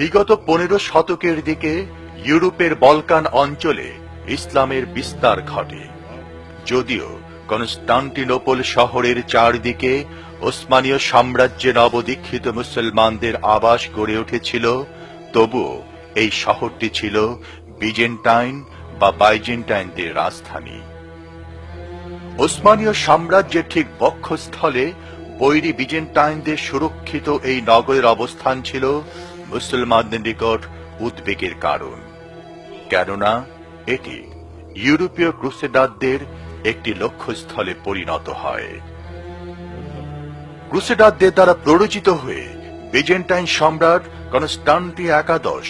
বিগত 15 শতকের দিকে ইউরোপের বলকান অঞ্চলে ইসলামের বিস্তার ঘটে। যদিও কনস্টান্টিনোপল শহরের চারদিকে ওসমানীয় সাম্রাজ্যে নবদীক্ষিত মুসলমানদের আবাস গড়ে উঠেছিল, তবুও এই শহরটি ছিল বিজেন্টাইন বা বাইজেন্টাইনদের রাজধানী। ওসমানীয় সাম্রাজ্যের ঠিক বক্ষস্থলে বৈরী বিজেন্টাইনদের সুরক্ষিত এই নগরের অবস্থান ছিল মুসলমানদের নিকট উদ্বেগের কারণ, কেননা এটি ইউরোপীয় ক্রুসেডারদের একটি লক্ষ্যস্থলে পরিণত হয়। ক্রুসেডারদের দ্বারা প্ররোচিত হয়ে বিজেন্টাইন সম্রাট কনস্টান্টিন একাদশ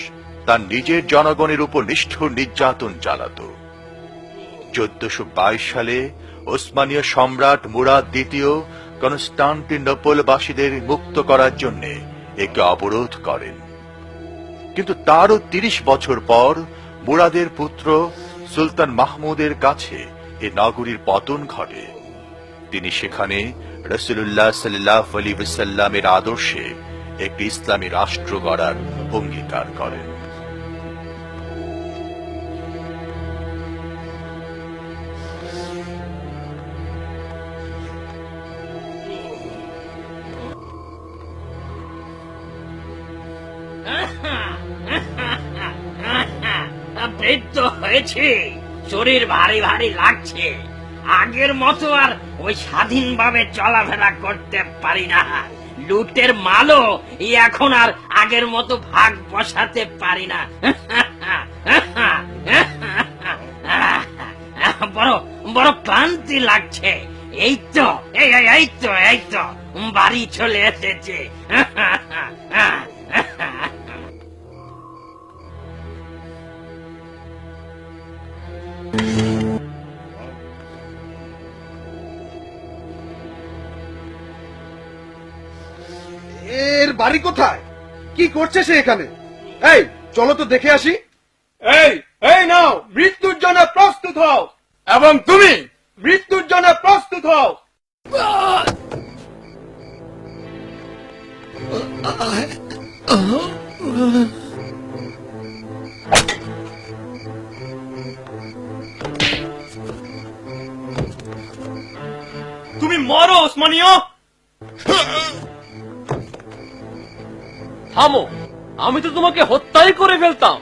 তার নিজের জনগণের উপর নিষ্ঠুর নির্যাতন চালাত। 1422 সালে ওসমানীয় সম্রাট মুরাদ দ্বিতীয় কনস্টান্টিনোপলবাসীদের মুক্ত করার জন্য একে অবরোধ করেন। কিন্তু তারও 30 বছর পর মুরাদের পুত্র সুলতান মাহমুদের কাছে এ নগরীর পতন ঘটে। তিনি সেখানে রাসূলুল্লাহ সাল্লাল্লাহু আলাইহি ওয়াসাল্লামের আদর্শে একটি ইসলামী রাষ্ট্র গড়ার অঙ্গীকার করেন। বৃদ্ধ হয়েছে, শরীর ভারী ভারী লাগছে। আগের মতো আর ওই স্বাধীনভাবে চলাফেরা করতে পারি না। লুটের মালও এখন আর আগের মতো ভাগ বসাতে পারি না। বড় বড় ক্লান্তি লাগছে। এই তো এই তো বাড়ি চলে এসেছে। এর বাড়ি কোথায়? কি করছে সে এখানে? এই চলো তো দেখে আসি। এই এই নাও, মৃত্যুর জন্য প্রস্তুত হও। এবং তুমি মৃত্যুর জন্য প্রস্তুত হও। তুমি মরো ওসমানীয়। থামো, আমি তো তোমাকে হত্যাই করে ফেলতাম।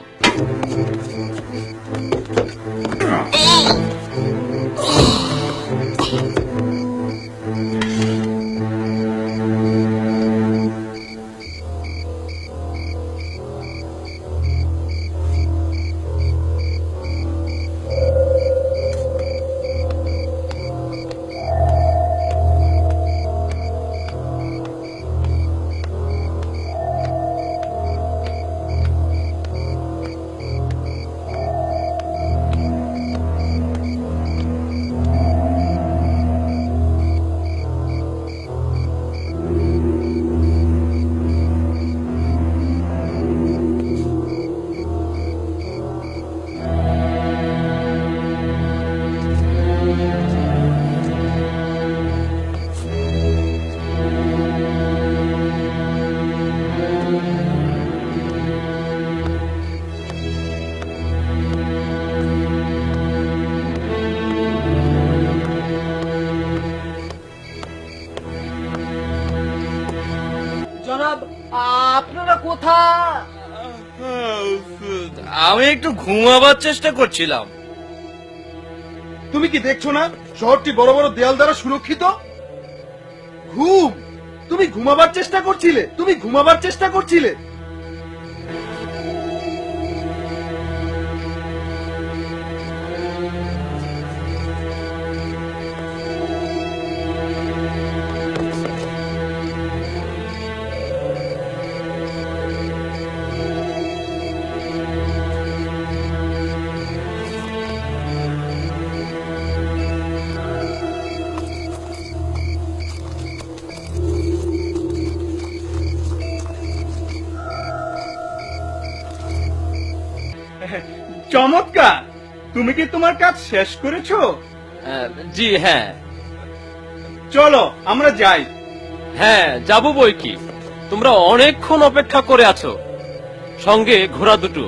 আপনারা কোথায়? আমি একটু ঘুমাবার চেষ্টা করছিলাম। তুমি কি দেখছো না শহরটি বড় বড় দেয়াল দ্বারা সুরক্ষিত? ঘুম? তুমি ঘুমাবার চেষ্টা করছিলে। চমৎকার। তুমি কি তোমার কাজ শেষ করেছো? জি হ্যাঁ। চলো আমরা যাই। হ্যাঁ, যাবো বই কি। তোমরা অনেকক্ষণ অপেক্ষা করে আছো। সঙ্গে ঘোড়া দুটো।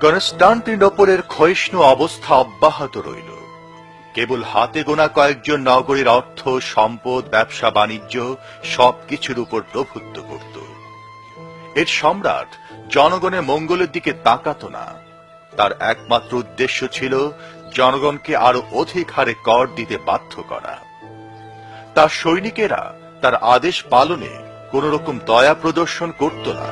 কনস্টান্টিনোপলের ক্ষয়িষ্ণু অবস্থা অব্যাহত রইল। কেবল হাতে গোনা কয়েকজন নগরীর অর্থ সম্পদ, ব্যবসা বাণিজ্য সবকিছুর উপর প্রভুত্ব করত। এর সম্রাট জনগণের মঙ্গলের দিকে তাকাত না। তার একমাত্র উদ্দেশ্য ছিল জনগণকে আরো অধিক হারে কর দিতে বাধ্য করা। তার সৈনিকেরা তার আদেশ পালনে কোন রকম দয়া প্রদর্শন করত না।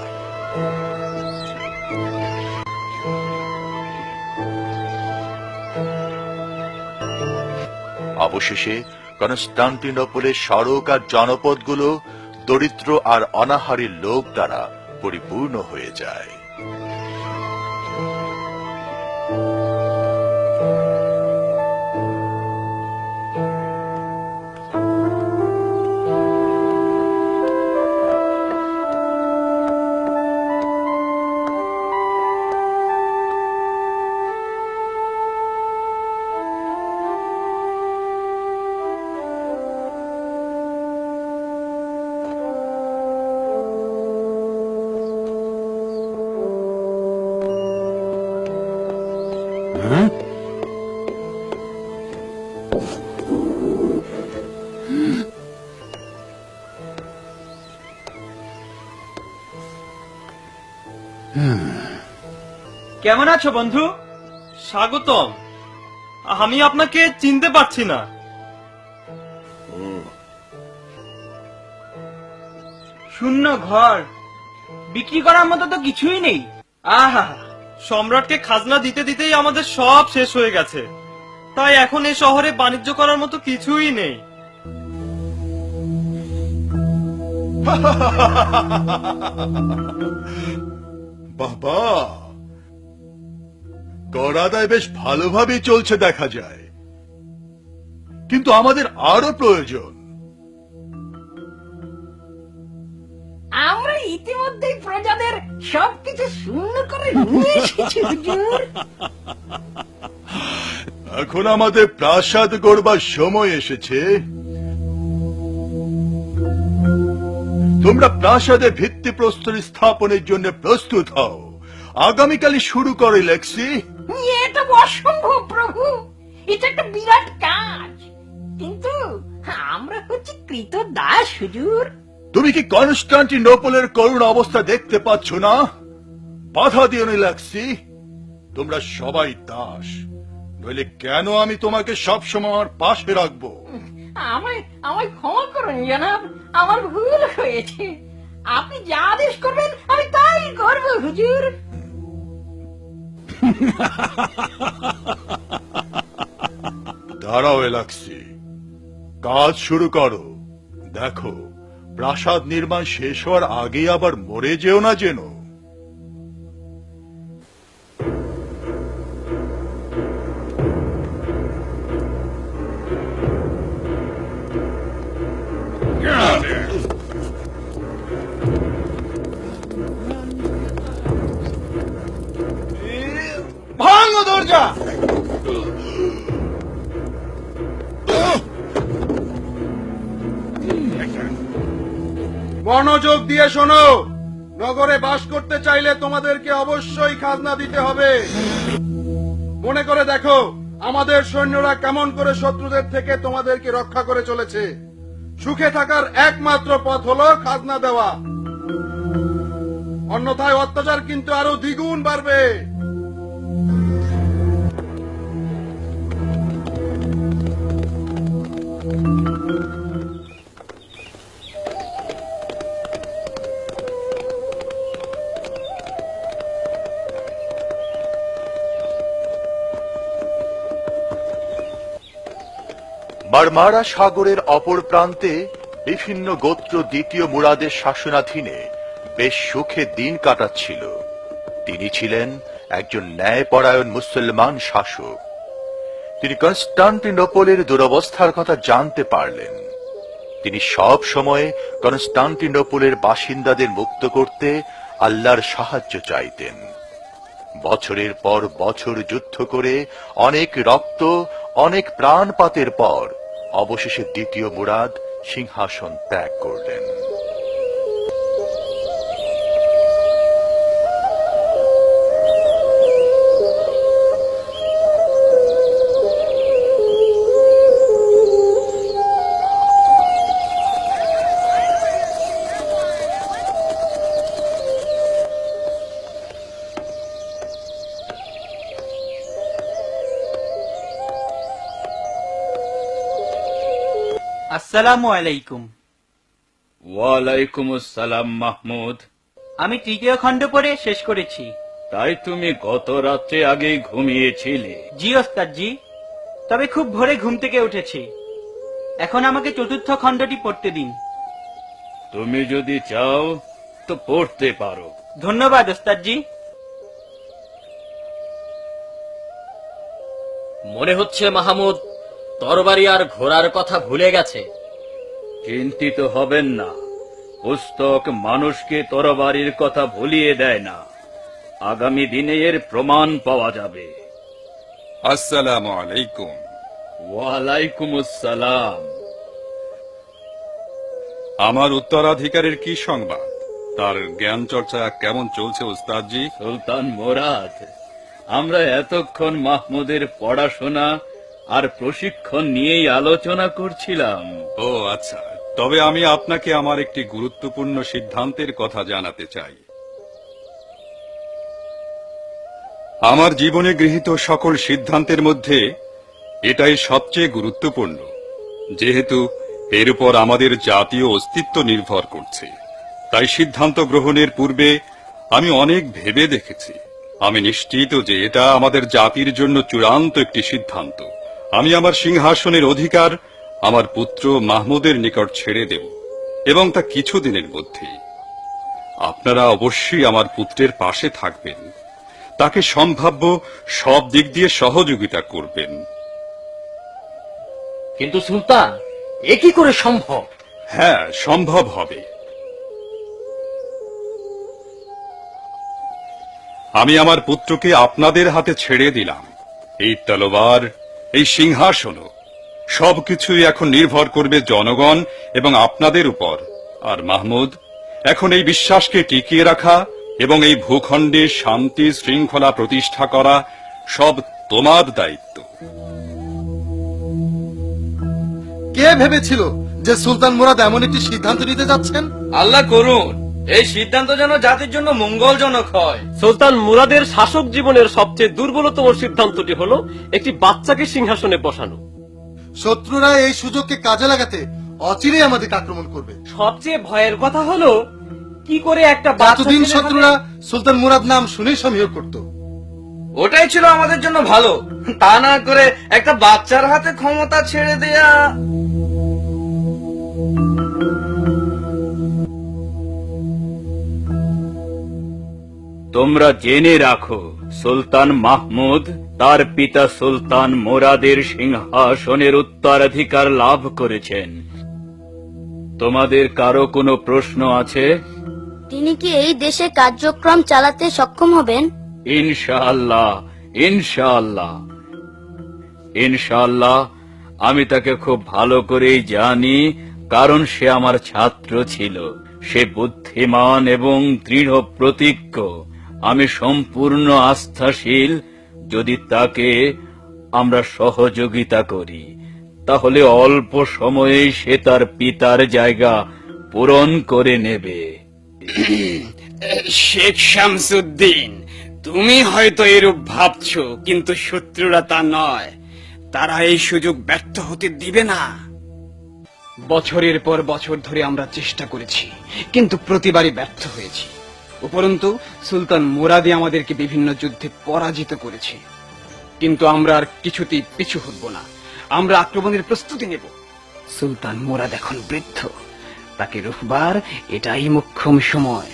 অবশেষে কনস্টান্টিনোপলের সড়ক আর জনপদগুলো দরিদ্র আর অনাহারী লোক দ্বারা পরিপূর্ণ হয়ে যায়। কেমন আছো বন্ধু? স্বাগতম। আমি আপনাকে চিনতে পারছি না। শূন্য ঘর, বিক্রি করার মতো তো কিছুই নেই। আহা, সম্রাটকে খাজনা দিতে দিতেই আমাদের সব শেষ হয়ে গেছে। তাই এখন এই শহরে বাণিজ্য করার মতো কিছুই নেই। বাবা, কর আদায় বেশ ভালোভাবেই চলছে দেখা যায়, কিন্তু আমাদের আরো প্রয়োজন। আমরা ইতিমধ্যেই প্রজাদের সবকিছু শূন্য করে নিয়ে এসেছি হুজুর। এখন আমাদের প্রাসাদ গড়বার সময় এসেছে। তোমরা প্রাসাদের ভিত্তিপ্রস্তর স্থাপনের জন্য প্রস্তুত হও। আগামীকালই শুরু করে লেক্সি। এটা অসম্ভব প্রভু, এটা একটা বিরাট কাজ, কিন্তু আমরা হচ্ছে কৃতদাস হুজুর। তুমি কি কনস্টান্টিনোপলের করুণ অবস্থা দেখতে পাচ্ছ না? বাধা দিও না লেক্সি, তোমরা সবাই দাস, নইলে কেন আমি তোমাকে সবসময় আমার পাশে রাখবো? আমায় আমায় ক্ষমা করুন জনাব, আমার ভুল হয়েছে। আপনি যা আদেশ করবেন আমি তাই করব হুজুর। দাঁড়াও লেক্সি, কাজ শুরু করো। দেখো, প্রাসাদ নির্মাণ শেষ হওয়ার আগে আবার মরে যেও না যেন। ভাঙো দরজা। মনোযোগ দিয়ে শোনো, নগরে বাস করতে চাইলে তোমাদেরকে অবশ্যই খাজনা দিতে হবে। মনে করে দেখো আমাদের সৈন্যরা কেমন করে শত্রুদের থেকে তোমাদেরকে রক্ষা করে চলেছে। সুখে থাকার একমাত্র পথ হলো খাজনা দেওয়া, অন্যথায় অত্যাচার কিন্তু আরো দ্বিগুণ বাড়বে। মারমারা সাগরের অপর প্রান্তে বিভিন্ন গোত্র দ্বিতীয় মুরাদের শাসনাধীনে বেশ সুখে দিন কাটাচ্ছিল। তিনি ছিলেন একজন ন্যায়পরায়ণ মুসলমান শাসক। তিনি কনস্টান্টিনোপলের দুরবস্থার কথা জানতে পারলেন। তিনি সব সময় কনস্টান্টিনোপলের বাসিন্দাদের মুক্ত করতে আল্লাহর সাহায্য চাইতেন। বছরের পর বছর যুদ্ধ করে অনেক রক্ত, অনেক প্রাণপাতের পর অবশেষে দ্বিতীয় মুরাদ সিংহাসন ত্যাগ করলেন। আসসালামু আলাইকুম। ওয়ালাইকুম আসসালাম মাহমুদ। আমি তৃতীয় খণ্ড পড়ে শেষ করেছি। তাই তুমি গত রাত্রে আগেই ঘুমিয়েছিলে? জি ওস্তাদ জি, তবে খুব ভোরে ঘুম থেকে উঠেছি। এখন আমাকে চতুর্থ খণ্ডটি পড়তে দিন। তুমি যদি চাও তো পড়তে পারো। ধন্যবাদ ওস্তাদ জি। মনে হচ্ছে মাহমুদ তরবারি আর ঘোড়ার কথা ভুলে গেছে। চিন্তিত হবেন না, পুস্তক মানুষকে তরবারির কথা ভুলিয়ে দেয় না। আগামী দিনে এর প্রমাণ পাওয়া যাবে। আসসালামু আলাইকুম। ওয়ালাইকুম আসসালাম। আমার উত্তরাধিকারের কি সংবাদ? তার জ্ঞান চর্চা কেমন চলছে উস্তাদজি? সুলতান মুরাদ, আমরা এতক্ষণ মাহমুদের পড়াশোনা আর প্রশিক্ষণ নিয়েই আলোচনা করছিলাম। ও আচ্ছা, তবে আমি আপনাকে আমার একটি গুরুত্বপূর্ণ সিদ্ধান্তের কথা জানাতে চাই। আমার জীবনে গৃহীত সকল সিদ্ধান্তের মধ্যে এটাই সবচেয়ে গুরুত্বপূর্ণ, যেহেতু এর উপর আমাদের জাতীয় অস্তিত্ব নির্ভর করছে। তাই সিদ্ধান্ত গ্রহণের পূর্বে আমি অনেক ভেবে দেখেছি। আমি নিশ্চিত যে এটা আমাদের জাতির জন্য চূড়ান্ত একটি সিদ্ধান্ত। আমি আমার সিংহাসনের অধিকার আমার পুত্র মাহমুদের নিকট ছেড়ে দেব, এবং তা কিছুদিনের মধ্যেই। আপনারা অবশ্যই আমার পুত্রের পাশে থাকবেন, তাকে সম্ভাব্য সব দিক দিয়ে সহযোগিতা করবেন। কিন্তু সুলতান, এ কি করে সম্ভব? হ্যাঁ, সম্ভব হবে। আমি আমার পুত্রকে আপনাদের হাতে ছেড়ে দিলাম। এই তলোয়ার, এই সিংহাসনও, সবকিছুই এখন নির্ভর করবে জনগণ এবং আপনাদের উপর। আর মাহমুদ, এখন এই বিশ্বাসকে টিকিয়ে রাখা এবং এই ভূখণ্ডে শান্তি শৃঙ্খলা প্রতিষ্ঠা করা সব তোমার দায়িত্ব। কে ভেবেছিল যে সুলতান মুরাদ এমন একটি সিদ্ধান্ত নিতে যাচ্ছেন? আল্লাহ করুন এই সিদ্ধান্ত যেন জাতির জন্য মঙ্গলজনক হয়। সুলতান মুরাদের শাসক জীবনের সবচেয়ে দুর্বলতম সিদ্ধান্তটি হলো একটি বাচ্চাকে সিংহাসনে বসানো। শত্রুরা এই সুযোগকে কাজে লাগাতে অচিরেই আমাদেরকে আক্রমণ করবে। সবচেয়ে ভয়ের কথা হলো কি করে একটা এতদিন শত্রুরা সুলতান মুরাদ নাম শুনেই সমীহ করত। ওটাই ছিল আমাদের জন্য ভালো, তা না করে একটা বাচ্চার হাতে ক্ষমতা ছেড়ে দেয়া। তোমরা জেনে রাখো, সুলতান মাহমুদ তার পিতা সুলতান মুরাদের সিংহাসনের উত্তরাধিকার লাভ করেছেন। তোমাদের কারো কোনো প্রশ্ন আছে? তিনি কি এই দেশে কার্যক্রম চালাতে সক্ষম হবেন? ইনশাআল্লাহ, ইনশাআল্লাহ, ইনশাআল্লাহ। আমি তাকে খুব ভালো করেই জানি, কারণ সে আমার ছাত্র ছিল। সে বুদ্ধিমান এবং দৃঢ় প্রতিজ্ঞ। আমি সম্পূর্ণ আস্থাশীল। যদি তাকে আমরা সহযোগিতা করি, তাহলে অল্প সময়েই সে তার পিতার জায়গা পূরণ করে নেবে। শেখ শামসুদ্দিন, তুমি হয়তো এরূপ ভাবছো, কিন্তু শত্রুরা তা নয়। তারা এই সুযোগ ব্যর্থ হতে দিবে না। বছরের পর বছর ধরে আমরা চেষ্টা করেছি, কিন্তু প্রতিবারই ব্যর্থ হয়েছি। উপরন্তু সুলতান মুরাদে আমাদেরকে বিভিন্ন যুদ্ধে পরাজিত করেছে। কিন্তু আমরা আর কিছুতেই পিছু হটব না। আমরা আক্রমণের প্রস্তুতি নেব। সুলতান মুরাদ এখন বৃদ্ধ, তাকে রুখবার এটাই মোক্ষম সময়।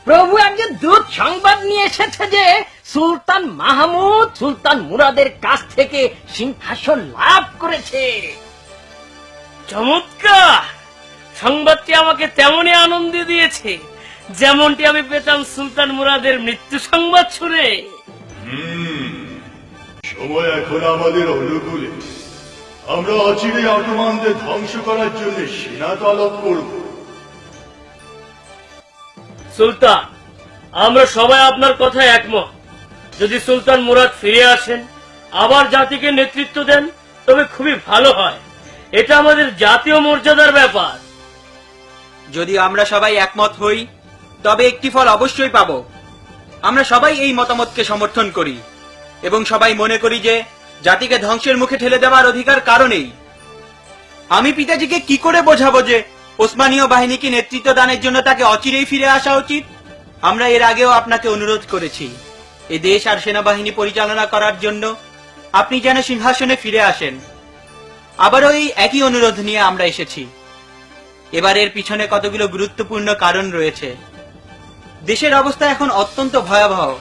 প্রভু একজন দূত সংবাদ নিয়ে এসেছে যে সুলতান মাহমুদ সুলতান মুরাদের কাছ থেকে সিংহাসন লাভ করেছে। চমৎকার! সংবাদটি আমাকে তেমনই আনন্দ দিয়েছে যেমনটি আমি পেতাম সুলতান মুরাদের মৃত্যু সংবাদ শুনে। সময় এখন আমাদের অনুকূলে। আমরা অচিরে অটোমানদের ধ্বংস করার জন্য সেনা তলব করব। সুলতান, আমরা সবাই আপনার কথায় একমত। যদি সুলতান মুরাদ ফিরে আসেন, আবার জাতিকে নেতৃত্ব দেন, তবে খুবই ভালো হয়। এটা আমাদের জাতীয় মর্যাদার ব্যাপার। যদি আমরা সবাই একমত হই তবে একটি ফল অবশ্যই পাব। আমরা সবাই এই মতামতকে সমর্থন করি এবং সবাই মনে করি যে জাতিকে ধ্বংসের মুখে ঠেলে দেওয়ার অধিকার কারণেই। আমি পিতাজিকে কি করে বোঝাবো যে ওসমানীয় বাহিনীকে নেতৃত্ব দানের জন্য তাকে অচিরেই ফিরে আসা উচিত? আমরা এর আগেও আপনাকে অনুরোধ করেছি এই দেশ আর সেনাবাহিনী পরিচালনা করার জন্য আপনি যেন সিংহাসনে ফিরে আসেন। আবারও এই একই অনুরোধ নিয়ে আমরা এসেছি। এবার এর পিছনে কতগুলো গুরুত্বপূর্ণ কারণ রয়েছে। দেশের অবস্থা এখন অত্যন্ত ভয়াবহ।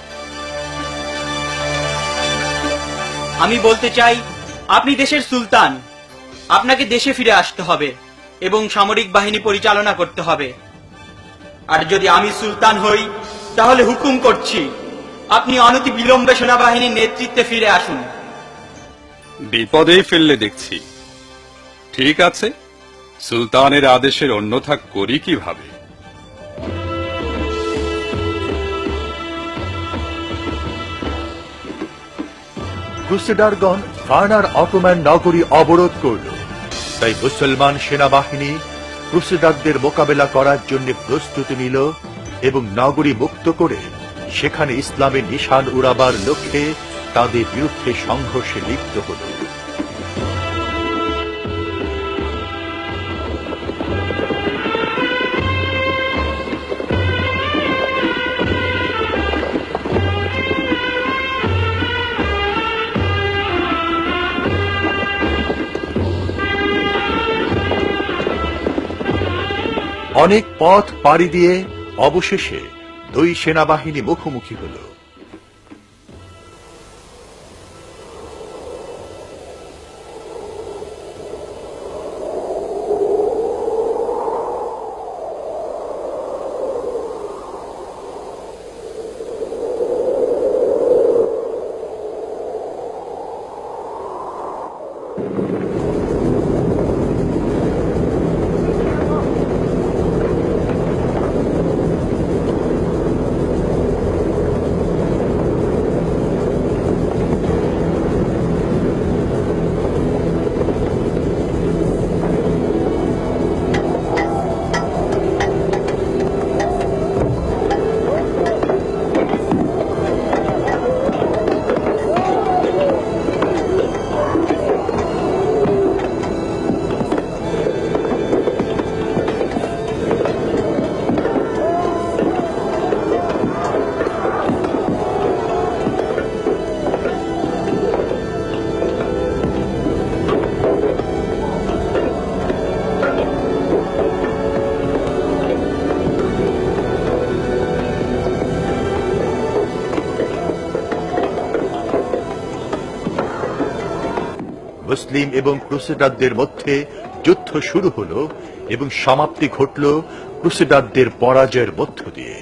আমি বলতে চাই, আপনি দেশের সুলতান, আপনাকে দেশে ফিরে আসতে হবে এবং সামরিক বাহিনী পরিচালনা করতে হবে। আর যদি আমি সুলতান হই তাহলে হুকুম করছি আপনি অনতি বিলম্বে সেনাবাহিনীর নেতৃত্বে ফিরে আসুন। বিপদেই ফেললে দেখছি। ঠিক আছে, সুলতানের আদেশের অন্যথা করি কিভাবে? ক্রুসেডারগণ ভার্নার অটোম্যান নগরী অবরোধ করল। তাই মুসলমান সেনাবাহিনী ক্রুসেডারদের মোকাবেলা করার জন্য প্রস্তুতি নিল এবং নগরী মুক্ত করে সেখানে ইসলামের নিশান উড়াবার লক্ষ্যে তাদের বিরুদ্ধে সংঘর্ষে লিপ্ত হল। অনেক পথ পাড়ি দিয়ে অবশেষে দুই সেনাবাহিনী মুখোমুখি হল। মুসলিম এবং ক্রুসেডারদের মধ্যে যুদ্ধ শুরু হলো এবং সমাপ্তি ঘটল ক্রুসেডারদের পরাজয়ের মধ্য দিয়ে।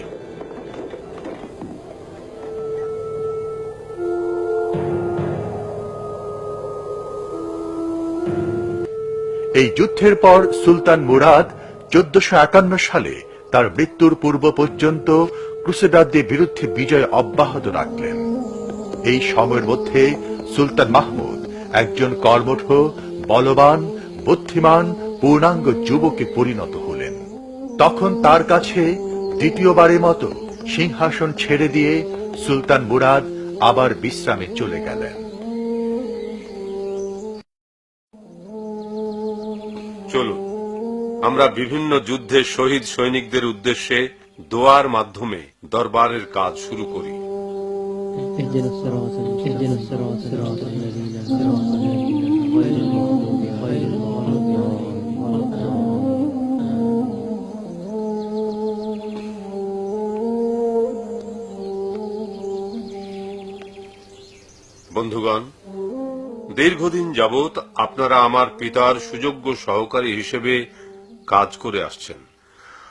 এই যুদ্ধের পর সুলতান মুরাদ 1451 সালে তার মৃত্যুর পূর্ব পর্যন্ত ক্রুসেডারদের বিরুদ্ধে বিজয় অব্যাহত রাখলেন। এই সময়ের মধ্যে সুলতান মাহমুদ একজন কর্মঠ, বলবান, বুদ্ধিমান, পূর্ণাঙ্গ যুবকে পরিণত হলেন। তখন তার কাছে দ্বিতীয়বারের মতো সিংহাসন ছেড়ে দিয়ে সুলতান মুরাদ আবার বিশ্রামে চলে গেলেন। চলুন আমরা বিভিন্ন যুদ্ধে শহীদ সৈনিকদের উদ্দেশ্যে দোয়ার মাধ্যমে দরবারের কাজ শুরু করি। বন্ধুগণ, দীর্ঘদিন যাবৎ আপনারা আমার পিতার সুযোগ্য সহকারী হিসেবে কাজ করে আসছেন।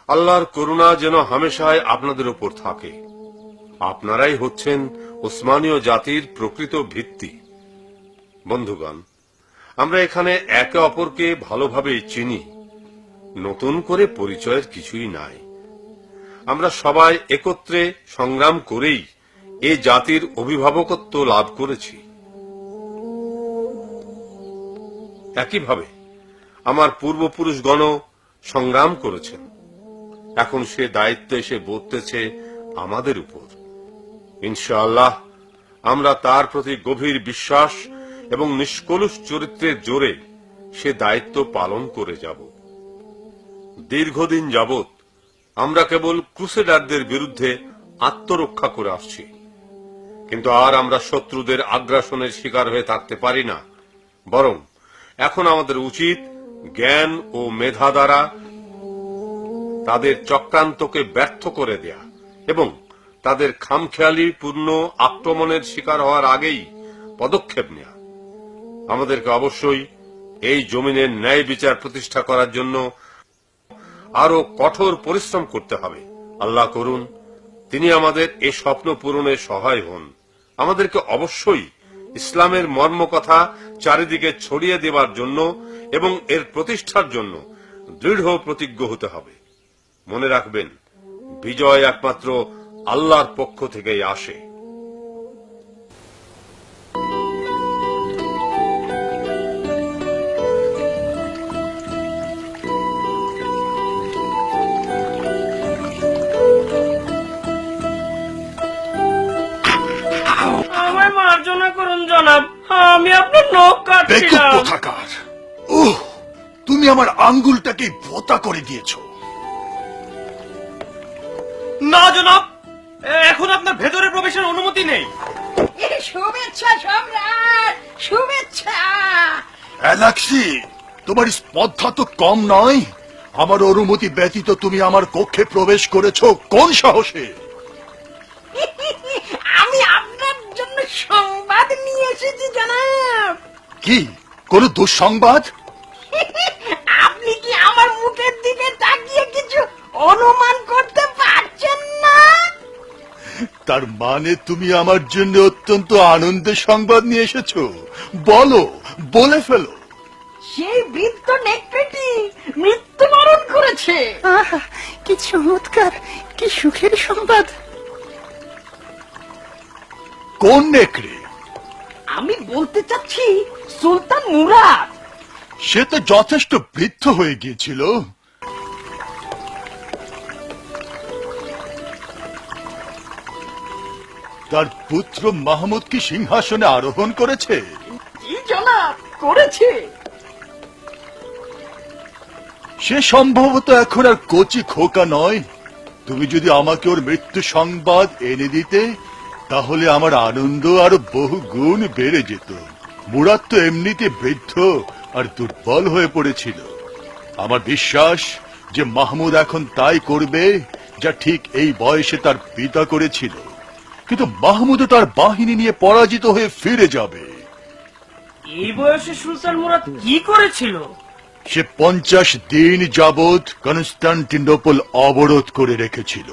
আল্লাহর করুণা যেন হামেশাই আপনাদের উপর থাকে। আপনারাই হচ্ছেন উসমানীয় জাতির প্রকৃত ভিত্তি। বন্ধুগণ, আমরা এখানে একে অপরকে ভালোভাবে চিনি, নতুন করে পরিচয়ের কিছুই নাই। আমরা সবাই একত্রে সংগ্রাম করেই এ জাতির অভিভাবকত্ব লাভ করেছি। একইভাবে আমার পূর্বপুরুষগণ সংগ্রাম করেছেন, এখন সে দায়িত্ব এসে বর্তেছে আমাদের উপর। ইনশাআল্লাহ আমরা তার প্রতি গভীর বিশ্বাস এবং নিষ্কলুষ চরিত্রের জোরে সে দায়িত্ব পালন করে যাব। দীর্ঘদিন যাবৎ আমরা কেবল ক্রুসেডারদের বিরুদ্ধে আত্মরক্ষা করে আসছি, কিন্তু আর আমরা শত্রুদের আগ্রাসনের শিকার হয়ে থাকতে পারি না। বরং এখন আমাদের উচিত জ্ঞান ও মেধা দ্বারা তাদের চক্রান্তকে ব্যর্থ করে দেয়া এবং তাদের খামখেয়ালি পূর্ণ আক্রমণের শিকার হওয়ার আগেই পদক্ষেপ নেয়া। আমাদেরকে অবশ্যই এই জমিনের ন্যায় বিচার প্রতিষ্ঠা করার জন্য আরো কঠোর পরিশ্রম করতে হবে। আল্লাহ করুন তিনি আমাদের এই স্বপ্ন পূরণে সহায় হন। আমাদেরকে অবশ্যই ইসলামের মর্মকথা চারিদিকে ছড়িয়ে দেবার জন্য এবং এর প্রতিষ্ঠার জন্য দৃঢ় প্রতিজ্ঞ হতে হবে। মনে রাখবেন, বিজয় একমাত্র আল্লাহর পক্ষ থেকেই আসে। আমায় মার্জনা করুন জনাব, আমি আপনার নখ কাটছিলাম। তুমি আমার আঙ্গুলটাকে ভোঁতা করে দিয়েছো। না জনাব, এখন আপনার ভেতরে প্রবেশের অনুমতি নেই। শুভেচ্ছা সম্রাট, শুভেচ্ছা। অ্যালেক্সি, তোমার স্পর্ধা তো কম নয়। আমার অনুমতি ব্যতীত তুমি আমার কক্ষে প্রবেশ করেছো কোন সাহসে? আমি আপনার জন্য সংবাদ নিয়ে এসেছি জনাব। কি কোন দুঃসংবাদ? আপনি কি আমার মুখের দিকে তাকিয়ে কিছু অনুমান করতে পারছেন না? তার মানে তুমি আমার জন্য অত্যন্ত আনন্দের সংবাদ নিয়ে এসেছো। বলো, বলে ফেলো। সেই বৃদ্ধ নেকড়েটি মৃত্যুবরণ করেছে। কি চমৎকার, কি সুখের সংবাদ। কোন নেকড়ে? আমি বলতে চাচ্ছি সুলতান মুরাদ। সে তো যথেষ্ট বৃদ্ধ হয়ে গিয়েছিল। তার পুত্র মাহমুদ কি সিংহাসনে আরোহণ করেছে? জি জনাব, করেছে। সে সম্ভবত এখন আর কচি খোকা নয়। তুমি যদি আমাকে ওর মৃত্যু সংবাদ এনে দিতে, তাহলে আমার আনন্দ আরো বহু গুণ বেড়ে যেত। মুরাদ তো এমনিতে বৃদ্ধ আর দুর্বল হয়ে পড়েছিল। আমার বিশ্বাস যে মাহমুদ এখন তাই করবে যা ঠিক এই বয়সে তার পিতা করেছিল। কিন্তু মাহমুদও তার বাহিনী নিয়ে পরাজিত হয়ে ফিরে যাবে। এই বয়সে সুলতান মুরাদ কি করেছিল? সে 50 দিন যাবৎ কনস্টান্টিনোপল অবরোধ করে রেখেছিল।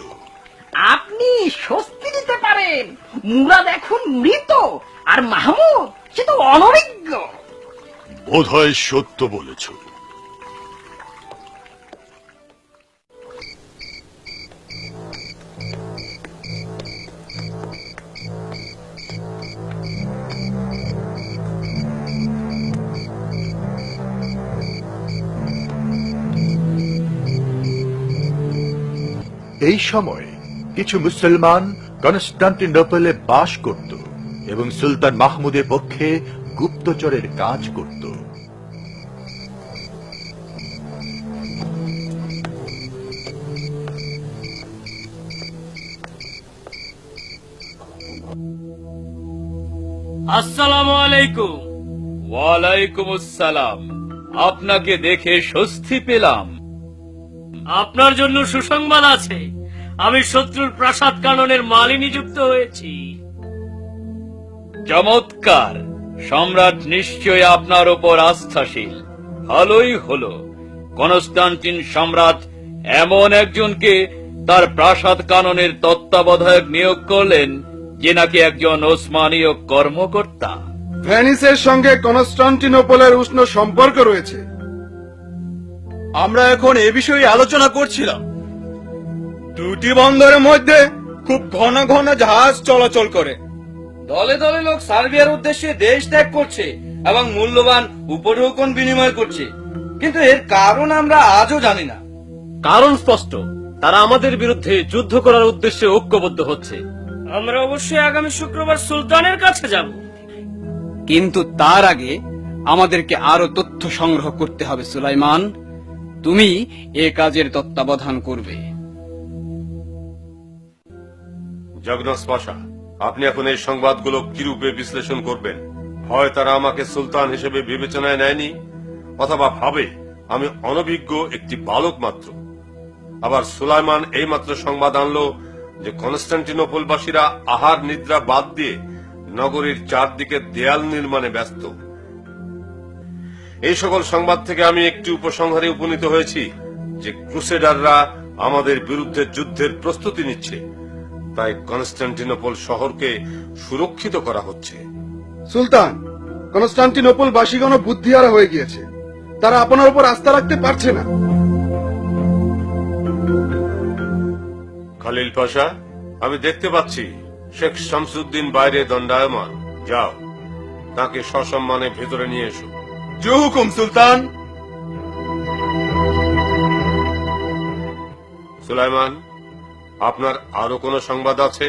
আপনি স্বস্তি দিতে পারেন, মুরাদ এখন মৃত আর মাহমুদ সে তো অনভিজ্ঞ। বোধহয় সত্য বলেছ। এই সময় কিছু মুসলমান কনস্টান্টিনোপলে বাস করত এবং সুলতান মাহমুদের পক্ষে গুপ্তচরের কাজ করত। আসসালামু আলাইকুম। ওয়ালাইকুম আসসালাম। আপনাকে দেখে স্বস্তি পেলাম। আপনার জন্য সুসংবাদ আছে, আমি শত্রুর প্রাসাদ কাননের মালি নিযুক্ত হয়েছি। চমৎকার, সম্রাট নিশ্চয় আপনার উপর আস্থাশীল। ভালোই হলো, কনস্টান্টিন সম্রাট এমন একজনকে তার প্রাসাদ কাননের তত্ত্বাবধায়ক নিয়োগ করলেন যে নাকি একজন ওসমানীয় কর্মকর্তা। ভেনিসের সঙ্গে কনস্টান্টিনোপলের উষ্ণ সম্পর্ক রয়েছে। আমরা এখন এ বিষয়ে আলোচনা করছিলাম। দুটি বন্দরের মধ্যে খুব ঘন ঘন জাহাজ চলাচল করে। দলে দলে লোক সার্বিয়ার উদ্দেশ্যে দেশ ত্যাগ করছে এবং মূল্যবান উপঢৌকন বিনিময় করছে, কিন্তু এর কারণ আমরা আজও জানি না। কারণ স্পষ্ট, তারা আমাদের বিরুদ্ধে যুদ্ধ করার উদ্দেশ্যে ঐক্যবদ্ধ হচ্ছে। আমরা অবশ্যই আগামী শুক্রবার সুলতানের কাছে যাব। কিন্তু তার আগে আমাদেরকে আরো তথ্য সংগ্রহ করতে হবে। সুলাইমান, তুমি এ কাজের তত্ত্বাবধান করবে। জগন্নাথ পাশা, আপনি এখন এই সংবাদগুলো কিরূপে বিশ্লেষণ করবেন? হয় তারা আমাকে সুলতান হিসেবে বিবেচনায় নেয়নি, অথবা ভাবে আমি অনভিজ্ঞ একটি বালক মাত্র। আবার সুলাইমান এই মাত্র সংবাদ আনলো যে কনস্টান্টিনোপলবাসীরা আহার নিদ্রা বাদ দিয়ে নগরীর চারদিকে দেয়াল নির্মাণে ব্যস্ত। এই সকল সংবাদ থেকে আমি একটি উপসংহারে উপনীত হয়েছি যে ক্রুসেডাররা আমাদের বিরুদ্ধে যুদ্ধের প্রস্তুতি নিচ্ছে, তাই কনস্টান্টিনোপল শহরকে সুরক্ষিত করা হচ্ছে। সুলতান, কনস্টান্টিনোপল বাসীগণ বুদ্ধিহারা হয়ে গিয়েছে। তারা আপনার উপর আস্থা রাখতে পারছে না। খালিল পাশা, আমি দেখতে পাচ্ছি শেখ শামসুদ্দিন বাইরে দণ্ডায়মান। যাও, তাকে সসম্মানে ভেতরে নিয়ে এসো। জো হুকুম সুলতান। সুলাইমান, আপনার আরো কোনো সংবাদ আছে?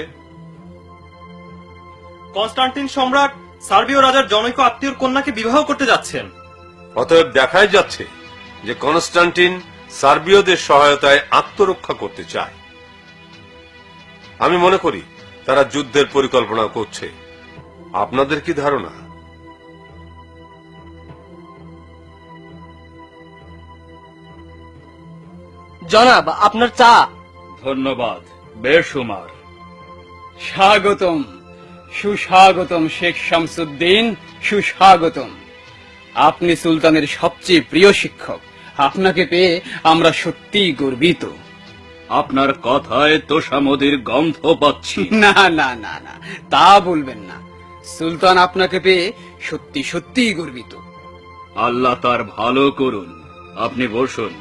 কনস্টান্টিন সম্রাট সার্বীয় রাজার জনৈক আত্মীয়র কন্যাকে বিবাহ করতে যাচ্ছেন। অতএব দেখাই যাচ্ছে যে কনস্টান্টিন সার্বীয়দের সহায়তায় আত্মরক্ষা করতে চায়। আমি মনে করি তারা যুদ্ধের পরিকল্পনা করছে। আপনাদের কি ধারণা? জনাব, আপনার চা। ধন্যবাদ, বেশুমার। স্বাগতম, সুস্বাগতম শেখ শামসুদ্দিন, সুস্বাগতম। আপনি সুলতানের সবচেয়ে প্রিয় শিক্ষক। আপনাকে পেয়ে আমরা সত্যিই গর্বিত। আপনার কথায় তোষামদির গন্ধ পাচ্ছি। না না না না, তা বলবেন না। সুলতান আপনাকে পেয়ে সত্যি সত্যিই গর্বিত। আল্লাহ তার ভালো করুন। আপনি বসুন।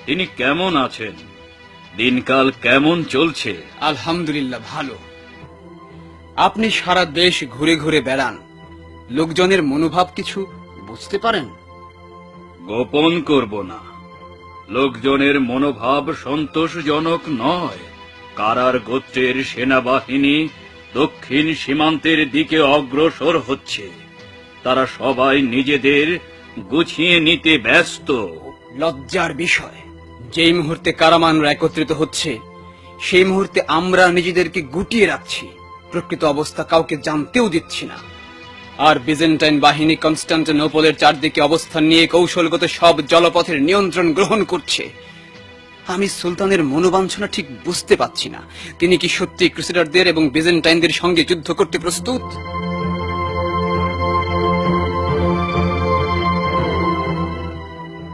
তিনি কেমন আছেন? দিনকাল কেমন চলছে? আলহামদুলিল্লাহ, ভালো। আপনি সারা দেশ ঘুরে ঘুরে বেড়ান, লোকজনের মনোভাব কিছু বুঝতে পারেন? গোপন করব না, লোকজনের মনোভাব সন্তোষজনক নয়। কারার গোত্রের সেনাবাহিনী দক্ষিণ সীমান্তের দিকে অগ্রসর হচ্ছে। তারা সবাই নিজেদের গুছিয়ে নিতে ব্যস্ত। লজ্জার বিষয়, যেই মুহূর্তে কারামানরা একত্রিত হচ্ছে সেই মুহূর্তে আমরা নিজেদেরকে গুটিয়ে রাখছি, প্রকৃত অবস্থা কাউকে জানতেও দিচ্ছি না। আর বিজেন্টাইন বাহিনী কনস্টান্টিনোপলের চারদিকে অবস্থান নিয়ে কৌশলগত সব জলপথের নিয়ন্ত্রণ গ্রহণ করছে। আমি সুলতানের মনোবাঞ্ছনা ঠিক বুঝতে পাচ্ছি না। তিনি কি সত্যি ক্রুসেডারদের এবং বিজেন্টাইনদের সঙ্গে যুদ্ধ করতে প্রস্তুত?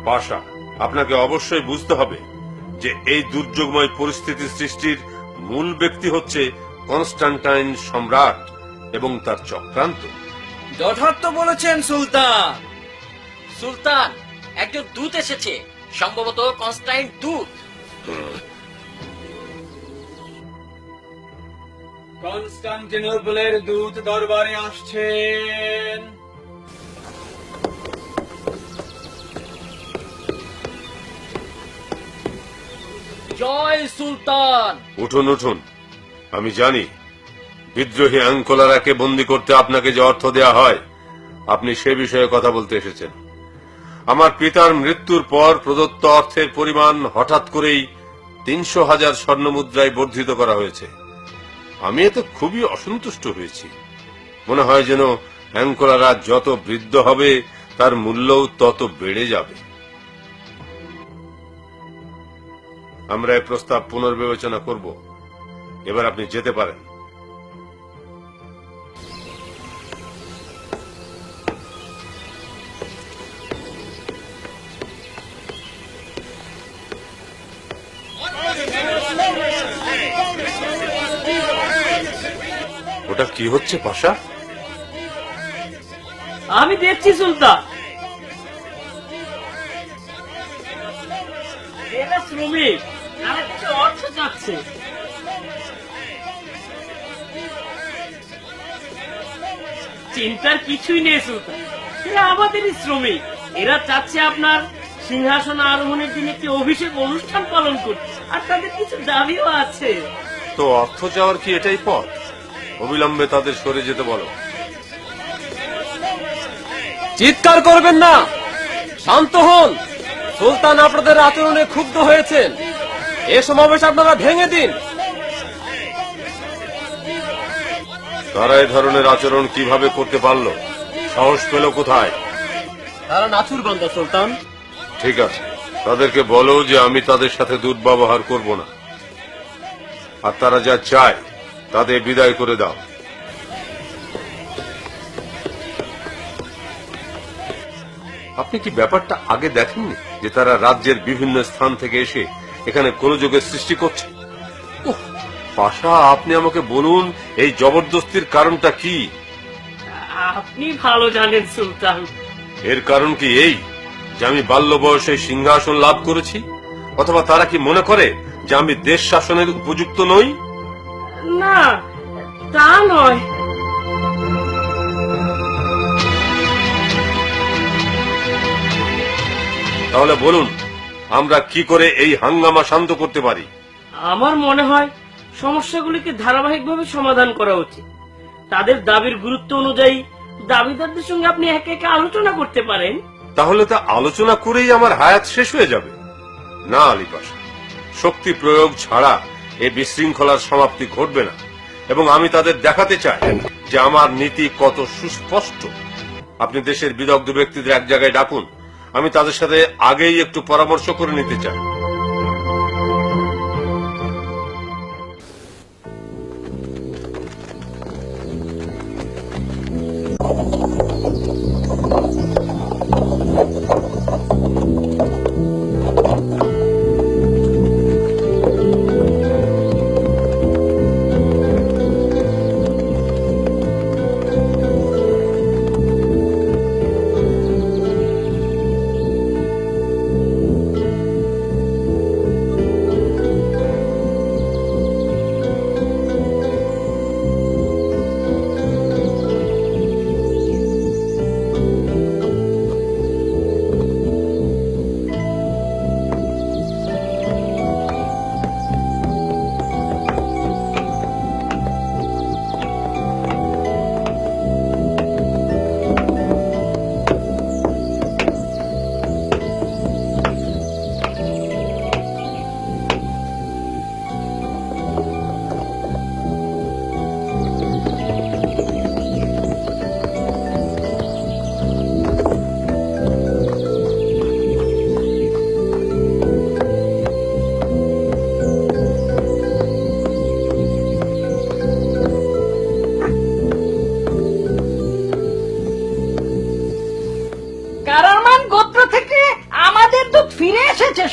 পাশা, আপনাকে অবশ্যই বুঝতে হবে যে এই দুর্যোগময় পরিস্থিতি সৃষ্টির মূল ব্যক্তি হচ্ছে কনস্টান্টাইন সম্রাট এবং তার চক্রান্ত। যথার্থ বলেছেন সুলতান। সুলতান, একজন দূত এসেছে, সম্ভবত কনস্টাইন দূত। কনস্টান্টিনোপলের দূত দরবারে আসছেন। জয় সুলতান। উঠুন উঠুন, আমি জানি বিদ্রোহী অ্যাঙ্কোলারাকে বন্দী করতে আপনাকে যে অর্থ দেয়া হয়, আপনি সে বিষয়ে কথা বলতে এসেছেন। আমার পিতার মৃত্যুর পর প্রদত্ত অর্থের পরিমাণ হঠাৎ করেই ৩০০,০০০ স্বর্ণমুদ্রায় বর্ধিত করা হয়েছে। আমি এতে খুবই অসন্তুষ্ট হয়েছি। মনে হয় যেন অ্যাঙ্কোলারা যত বৃদ্ধ হবে তার মূল্যও তত বেড়ে যাবে। আমরা এই প্রস্তাব পুনর্বিবেচনা করব। এবার আপনি যেতে পারেন। ওটা কি হচ্ছে পাশা? আমি দেখছি সুলতান, এরা শ্রমিক আর কিছু অর্থ চাচ্ছে। চিন্তার কিছুই নেই সুলতান, এরা আমাদেরই শ্রমিক। এরা চাচ্ছে আপনার সিংহাসন আরোহণের দিন একটি অভিষেক অনুষ্ঠান পালন করতে, আর তাদের কিছু দাবিও আছে। তো অর্থ চাওয়ার কি এটাই পথ? অবিলম্বে তাদের সরে যেতে বলো। চিৎকার করবেন না, শান্ত হন। সুলতান আপনাদের আচরণে ক্ষুব্ধ হয়েছেন, এ সমাবেশ আপনারা ভেঙে দিন। তারা এ ধরনের আচরণ কিভাবে করতে পারলো? সাহস পেল কোথায়? তারা নাছুর বান্দা সুলতান। ঠিক আছে, তাদেরকে বলো যে আমি তাদের সাথে দুর্ব্যবহার করব না, আর তারা যা চায় তাদের বিদায় করে দাও। আপনি কি ব্যাপারটা আগে দেখেননি যে তারা রাজ্যের বিভিন্ন স্থান থেকে এসে এখানে গোলযোগের সৃষ্টি করছে? উফ, পাশা, আপনি আমাকে বলুন এই জবরদস্তির কারণটা কি? আপনি ভালো জানেন সুলতান। এর কারণ কি এই যে আমি বাল্য বয়সে সিংহাসন লাভ করেছি? অথবা তারা কি মনে করে যে আমি দেশ শাসনের উপযুক্ত নই? না, তা নয়। তাহলে বলুন, আমরা কি করে এই হাঙ্গামা শান্ত করতে পারি? আমার মনে হয় সমস্যাগুলিকে ধারাবাহিকভাবে সমাধান করা উচিত। তাদের দাবির গুরুত্ব অনুযায়ী দাবিদারদের সঙ্গে আপনি একে একে আলোচনা করতে পারেন। তাহলে তা আলোচনা করেই আমার হায়াত শেষ হয়ে যাবে? না আলী পাশা, শক্তি প্রয়োগ ছাড়া এই বিশৃঙ্খলার সমাপ্তি ঘটবে না, এবং আমি তাদের দেখাতে চাই যে আমার নীতি কত সুস্পষ্ট। আপনি দেশের বিদগ্ধ ব্যক্তিদের এক জায়গায় ডাকুন, আমি তাদের সাথে আগেই একটু পরামর্শ করে নিতে চাই।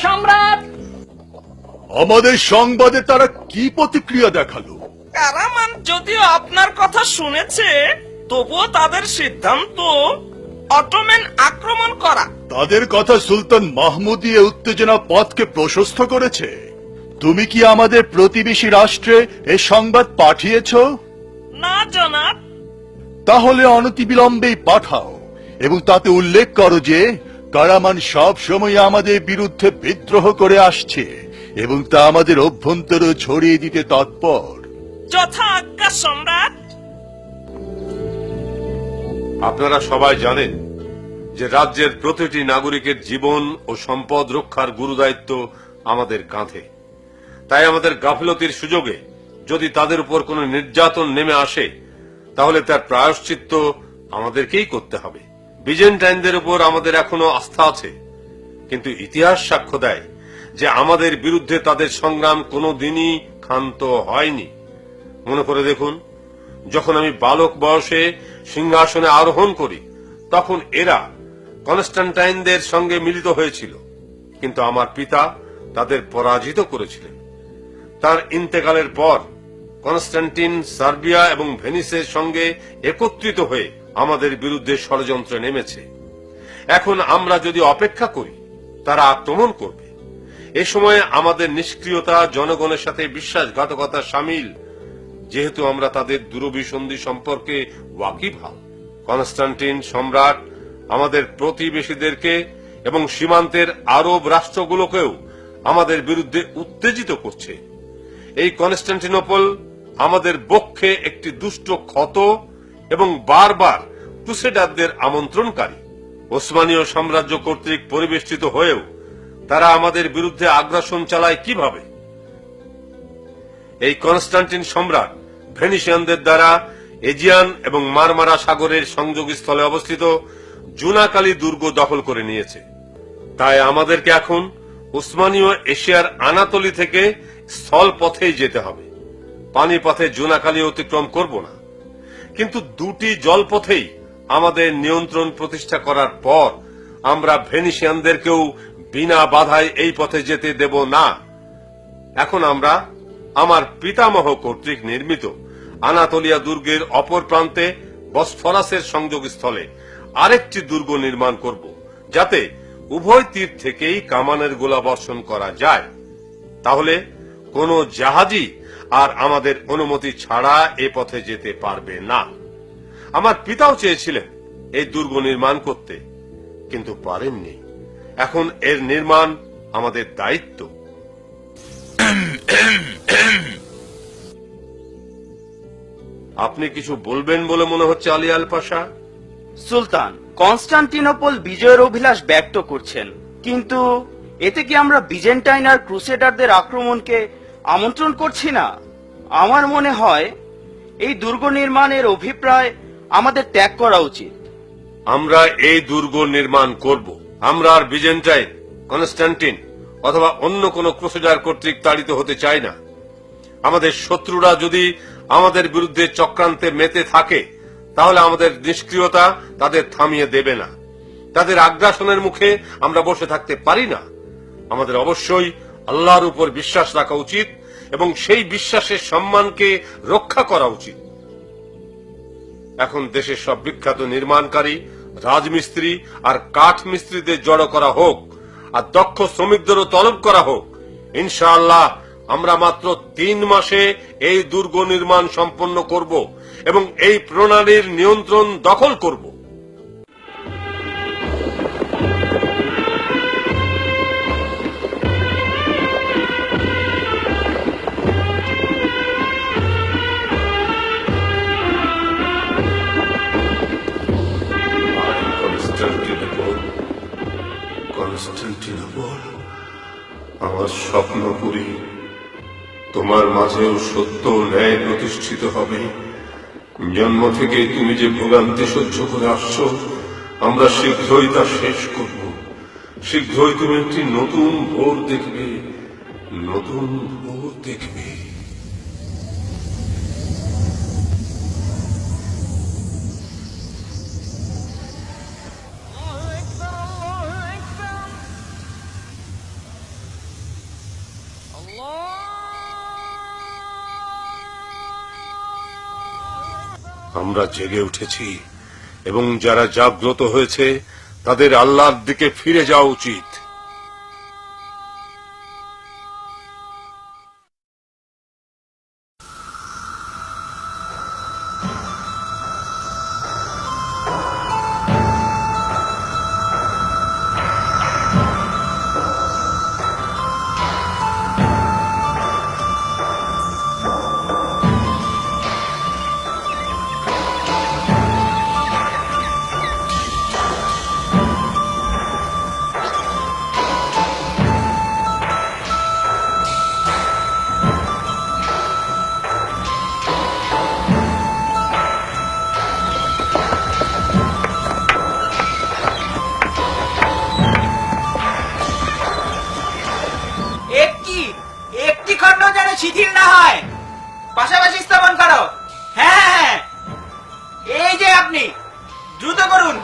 সম্রাট, আমাদের সংবাদে তারা কি প্রতিক্রিয়া দেখালো? কারামান যদিও আপনার কথা শুনেছে, তবুও তাদের সিদ্ধান্ত অটোম্যান আক্রমণ করা। তাদের কথা সুলতান মাহমুদী এ উত্তেজনা পথকে প্রশস্ত করেছে। তুমি কি আমাদের প্রতিবেশী রাষ্ট্রে এ সংবাদ পাঠিয়েছ? না জনাব। তাহলে অনতিবিলম্বেই পাঠাও এবং তাতে উল্লেখ করো যে কারামান সব সময় আমাদের বিরুদ্ধে বিদ্রোহ করে আসছে এবং তা আমাদের অভ্যন্তরে ছড়িয়ে দিতে তৎপর। যথা আজ্ঞা সম্রাট। আপনারা সবাই জানেন যে রাজ্যের প্রতিটি নাগরিকের জীবন ও সম্পদ রক্ষার গুরুদায়িত্ব আমাদের কাঁধে। তাই আমাদের গাফিলতির সুযোগে যদি তাদের উপর কোনো নির্যাতন নেমে আসে, তাহলে তার প্রায়শ্চিত্ত আমাদেরকেই করতে হবে। বিজেন্টাইনদের উপর আমাদের এখনো আস্থা আছে, কিন্তু ইতিহাস সাক্ষ্য দেয় যে আমাদের বিরুদ্ধে তাদের সংগ্রাম কোনোদিনই ক্ষান্ত হয়নি। মনে করে দেখুন, যখন আমি বালক বয়সে সিংহাসনে আরোহণ করি, তখন এরা কনস্ট্যান্টাইনদের সঙ্গে মিলিত হয়েছিল, কিন্তু আমার পিতা তাদের পরাজিত করেছিলেন। তার ইন্তেকালের পর কনস্টান্টিন সার্বিয়া এবং ভেনিসের সঙ্গে একত্রিত হয়ে আমাদের বিরুদ্ধে ষড়যন্ত্রে নেমেছে। এখন আমরা যদি অপেক্ষা করি, তারা আক্রমণ করবে। এ সময় আমাদের নিষ্ক্রিয়তা জনগণের সাথে বিশ্বাসঘাতকতা সামিল, যেহেতু আমরা তাদের দূরভিসন্ধি সম্পর্কে ওয়াকিবহাল। কনস্টান্টিন সম্রাট আমাদের প্রতিবেশীদেরকে এবং সীমান্তের আরব রাষ্ট্রগুলোকেও আমাদের বিরুদ্ধে উত্তেজিত করছে। এই কনস্টান্টিনোপল আমাদের বক্ষে একটি দুষ্ট ক্ষত এবং বারবার ক্রুসেডারদের আমন্ত্রণকারী। ওসমানীয় সাম্রাজ্য কর্তৃক পরিবেষ্টিত হয়েও তারা আমাদের বিরুদ্ধে আগ্রাসন চালায় কিভাবে? এই কনস্টান্টিন সম্রাট ভেনিসিয়ানদের দ্বারা এজিয়ান এবং মারমারা সাগরের সংযোগস্থলে অবস্থিত জুনাকালি দুর্গ দখল করে নিয়েছে। তাই আমাদেরকে এখন উসমানীয় এশিয়ার আনাতলি থেকে স্থল পথেই যেতে হবে। পানি পথে জুনাকালি অতিক্রম করব না। কিন্তু দুটি জলপথেই আমাদের নিয়ন্ত্রণ প্রতিষ্ঠা করার পর আমরা ভেনিসিয়ানদেরকেও বিনা বাধায় এই পথে যেতে দেব না। এখন আমরা আমার পিতামহ কর্তৃক নির্মিত আনাতোলিয়া দুর্গের অপর প্রান্তে বসফরাসের সংযোগস্থলে আরেকটি দুর্গ নির্মাণ করব, যাতে উভয় তীর থেকেই কামানের গোলা বর্ষণ করা যায়। তাহলে কোন জাহাজই আর আমাদের অনুমতি ছাড়া এ পথে যেতে পারবে না। আমার পিতাও চেয়েছিলেন এই দুর্গ নির্মাণ করতে, কিন্তু পারেননি। এখন এর নির্মাণ আমাদের দায়িত্ব। আপনি কিছু বলবেন বলে মনে হচ্ছে আলী আল পাশা। সুলতান, কনস্টান্টিনোপল বিজয়ের অভিলাষ ব্যক্ত করছেন, কিন্তু এতে কি আমরা বিজেন্টাইন আর ক্রুসেডারদের আক্রমণকে আমন্ত্রণ করছি না? আমার মনে হয় এই দুর্গ নির্মাণের অভিপ্রায় আমাদের ত্যাগ করা উচিত। আমরা এই দুর্গ নির্মাণ করব। আমরা আর বিজেন্টাইন, কনস্টান্টিন অথবা অন্য কোন ক্রুসেডার কর্তৃক তাড়িত হতে চাই না। আমাদের শত্রুরা যদি আমাদের বিরুদ্ধে চক্রান্তে মেতে থাকে, তাহলে আমাদের নিষ্ক্রিয়তা তাদের থামিয়ে দেবে না। তাদের আগ্রাসনের মুখে আমরা বসে থাকতে পারি না। আমাদের অবশ্যই আল্লাহর উপর বিশ্বাস রাখা উচিত এবং সেই বিশ্বাসের সম্মানকে রক্ষা করা উচিত। এখন দেশের সব বিখ্যাত নির্মাণকারী, রাজমিস্ত্রি আর কাঠ মিস্ত্রিদের জড়ো করা হোক, আর দক্ষ শ্রমিকদেরও তলব করা হোক। ইনশাআল্লাহ আমরা মাত্র 3 মাসে এই দুর্গ নির্মাণ সম্পন্ন করব এবং এই প্রণালীর নিয়ন্ত্রণ দখল করব। কনস্টান্টিনোপল, আমার স্বপ্ন পুরী, তোমার মাঝেও সত্য ন্যায় প্রতিষ্ঠিত হবে। জন্ম থেকে তুমি যে ভোগান্তি সহ্য করে আসছো, আমরা শীঘ্রই তা শেষ করব। শীঘ্রই তুমি একটি নতুন ভোর দেখবে, নতুন ভোর দেখবে। আমরা জেগে উঠেছি এবং যারা জাগ্রত হয়েছে তাদের আল্লাহর দিকে ফিরে যাওয়া উচিত। শিথিল না হয় পাশাপাশি স্থাপন করো। হ্যাঁ, এই যে আপনি দ্রুত করুন।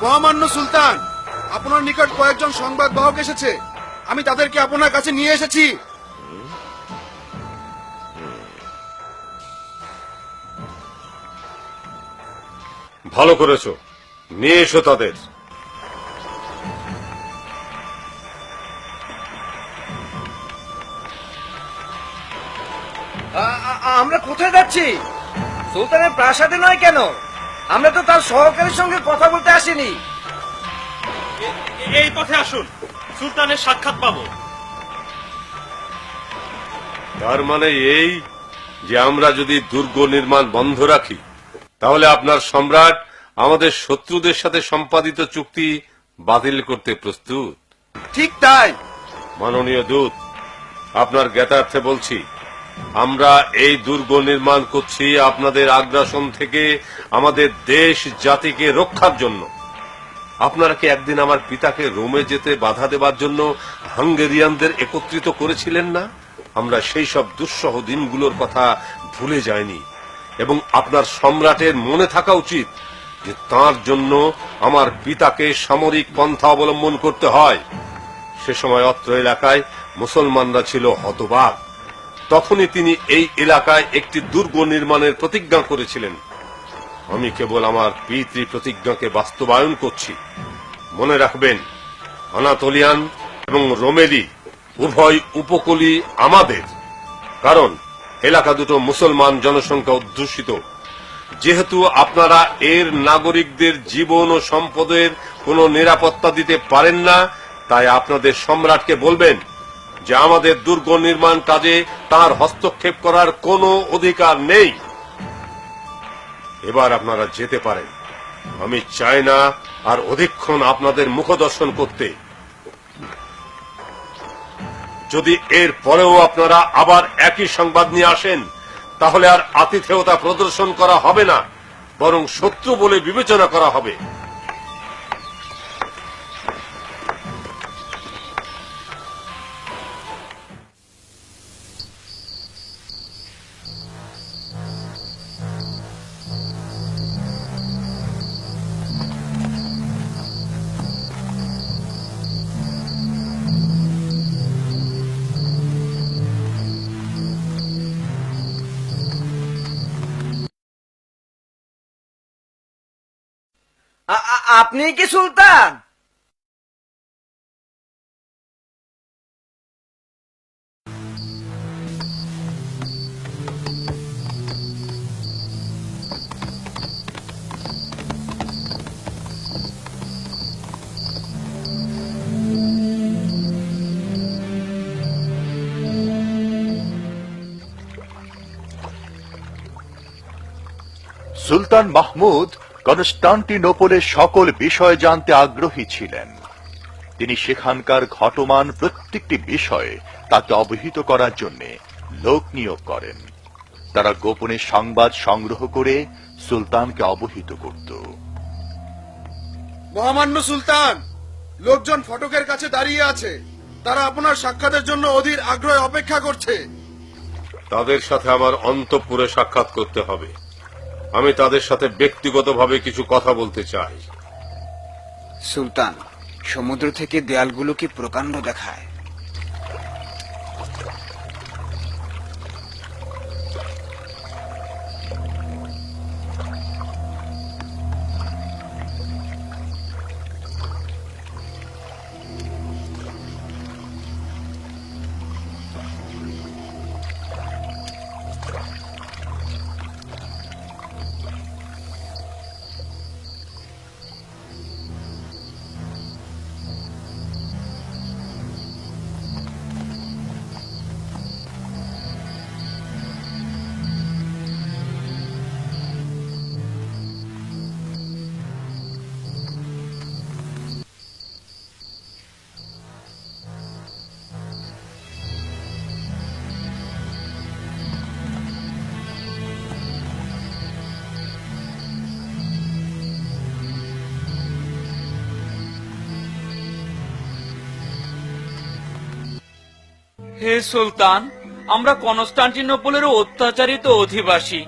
মহামান্য সুলতান, আপনার নিকট কয়েকজন সংবাদ বাহক এসেছে। আমি তাদেরকে আপনার কাছে নিয়ে এসেছি। ভালো করেছো, নিয়ে এসো তাদের। আমরা কোথায় যাচ্ছি? সুলতানের প্রাসাদে নয় কেন? আমরা তো তার সহকারীর সঙ্গে কথা বলতে আসিনি। এই পথে আসুন, সুলতানের সাক্ষাৎ পাবো। তার মানে এই যে আমরা যদি দুর্গ নির্মাণ বন্ধ রাখি, তাহলে আপনার সম্রাট আমাদের শত্রুদের সাথে সম্পাদিত চুক্তি বাতিল করতে প্রস্তুত। ঠিক তাই। মাননীয় দূত, আপনার জ্ঞাতার্থে বলছি, আমরা এই দুর্গ নির্মাণ করছি আপনাদের আগ্রাসন থেকে আমাদের দেশ জাতিকে রক্ষার জন্য। আপনারা কি একদিন আমার পিতাকে রোমে যেতে বাধা দেবার জন্য হাঙ্গেরিয়ানদের একত্রিত করেছিলেন না? আমরা সেই সব দুঃসহ দিনগুলোর কথা ভুলে যাইনি, এবং আপনার সম্রাটের মনে থাকা উচিত যে তার জন্য আমার পিতাকে সামরিক পন্থা অবলম্বন করতে হয়। সে সময় অত্র এলাকায় মুসলমানরা ছিল হতবাক। তখনই তিনি এই এলাকায় একটি দুর্গ নির্মাণের প্রতিজ্ঞা করেছিলেন। আমি কেবল আমার পিতৃ প্রতিজ্ঞাকে বাস্তবায়ন করছি। মনে রাখবেন, আনাতোলিয়ান এবং রোমেলি উভয় উপকূলই আমাদের, কারণ এলাকা দুটো মুসলমান জনসংখ্যা অধ্যুষিত। যেহেতু আপনারা এর নাগরিকদের জীবন ও সম্পদের কোনো নিরাপত্তা দিতে পারেন না, তাই আপনাদের সম্রাটকে বলবেন যে আমাদের দুর্গ নির্মাণ কাজে তার হস্তক্ষেপ করার কোনো অধিকার নেই। এবার আপনারা যেতে পারেন। আমি চাই না আর অধিকক্ষণ আপনাদের মুখদর্শন করতে। যদি এর পরেও আপনারা আবার একই সংবাদ নিয়ে আসেন, তাহলে আর আতিথেয়তা প্রদর্শন করা হবে না, বরং শত্রু বলে বিবেচনা করা হবে। আপনি কি সুলতান? সুলতান মাহমুদ কনস্টান্টিনোপলের সকল বিষয় জানতে আগ্রহী ছিলেন। তিনি সেখানকার ঘটমান প্রত্যেকটি বিষয়ে তাকে অবহিত করার জন্য লোক নিয়োগ করেন। তারা গোপনে সংবাদ সংগ্রহ করে সুলতানকে অবহিত করত। মহামান্য সুলতান, লোকজন ফটকের কাছে দাঁড়িয়ে আছে। তারা আপনার সাক্ষাতের জন্য অধীর আগ্রহে অপেক্ষা করছে। তাদের সাথে আমার অন্তঃপুরে সাক্ষাৎ করতে হবে। আমি তাদের সাথে ব্যক্তিগতভাবে কিছু কথা বলতে চাই। সুলতান, সমুদ্র থেকে দেয়ালগুলো কি প্রকাণ্ড দেখায়? হে সুলতান, আমরা কনস্টান্টিনোপলের অত্যাচারিত অধিবাসী।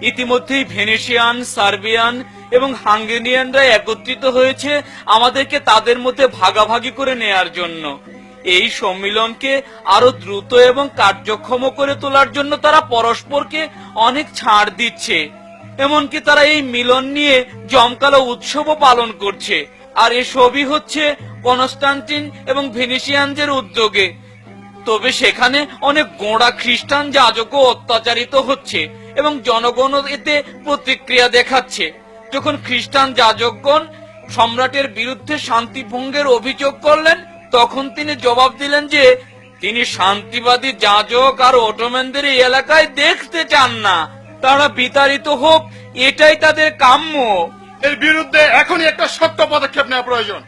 ইতিমধ্যেই ভেনেশিয়ান, সার্বিয়ান এবং হাঙ্গেরিয়ানরা একত্রিত হয়েছে আমাদেরকে তাদের মধ্যে ভাগাভাগি করে নেয়ার জন্য। এই সম্মিলনকে আরো দ্রুত এবং কার্যক্ষম করে তোলার জন্য তারা পরস্পরকে অনেক ছাড় দিচ্ছে। এমনকি তারা এই মিলন নিয়ে জমকালো উৎসবও পালন করছে। আর এসবই হচ্ছে কনস্টান্টিন এবং ভেনিসিয়ানদের উদ্যোগে। তবে সেখানে অনেক গোঁড়া খ্রিস্টান যাজকও অত্যাচারিত হচ্ছে এবং জনগণও এতে প্রতিক্রিয়া দেখাচ্ছে। যখন খ্রিস্টান যাজকগণ সম্রাটের বিরুদ্ধে শান্তি ভঙ্গের অভিযোগ করলেন, তখন তিনি জবাব দিলেন যে তিনি শান্তিবাদী যাজক আর অটোম্যানদের এই এলাকায় দেখতে চান না। তারা বিতাড়িত হোক, এটাই তাদের কাম্য। এর বিরুদ্ধে এখনই একটা শক্ত পদক্ষেপ নেওয়া প্রয়োজন।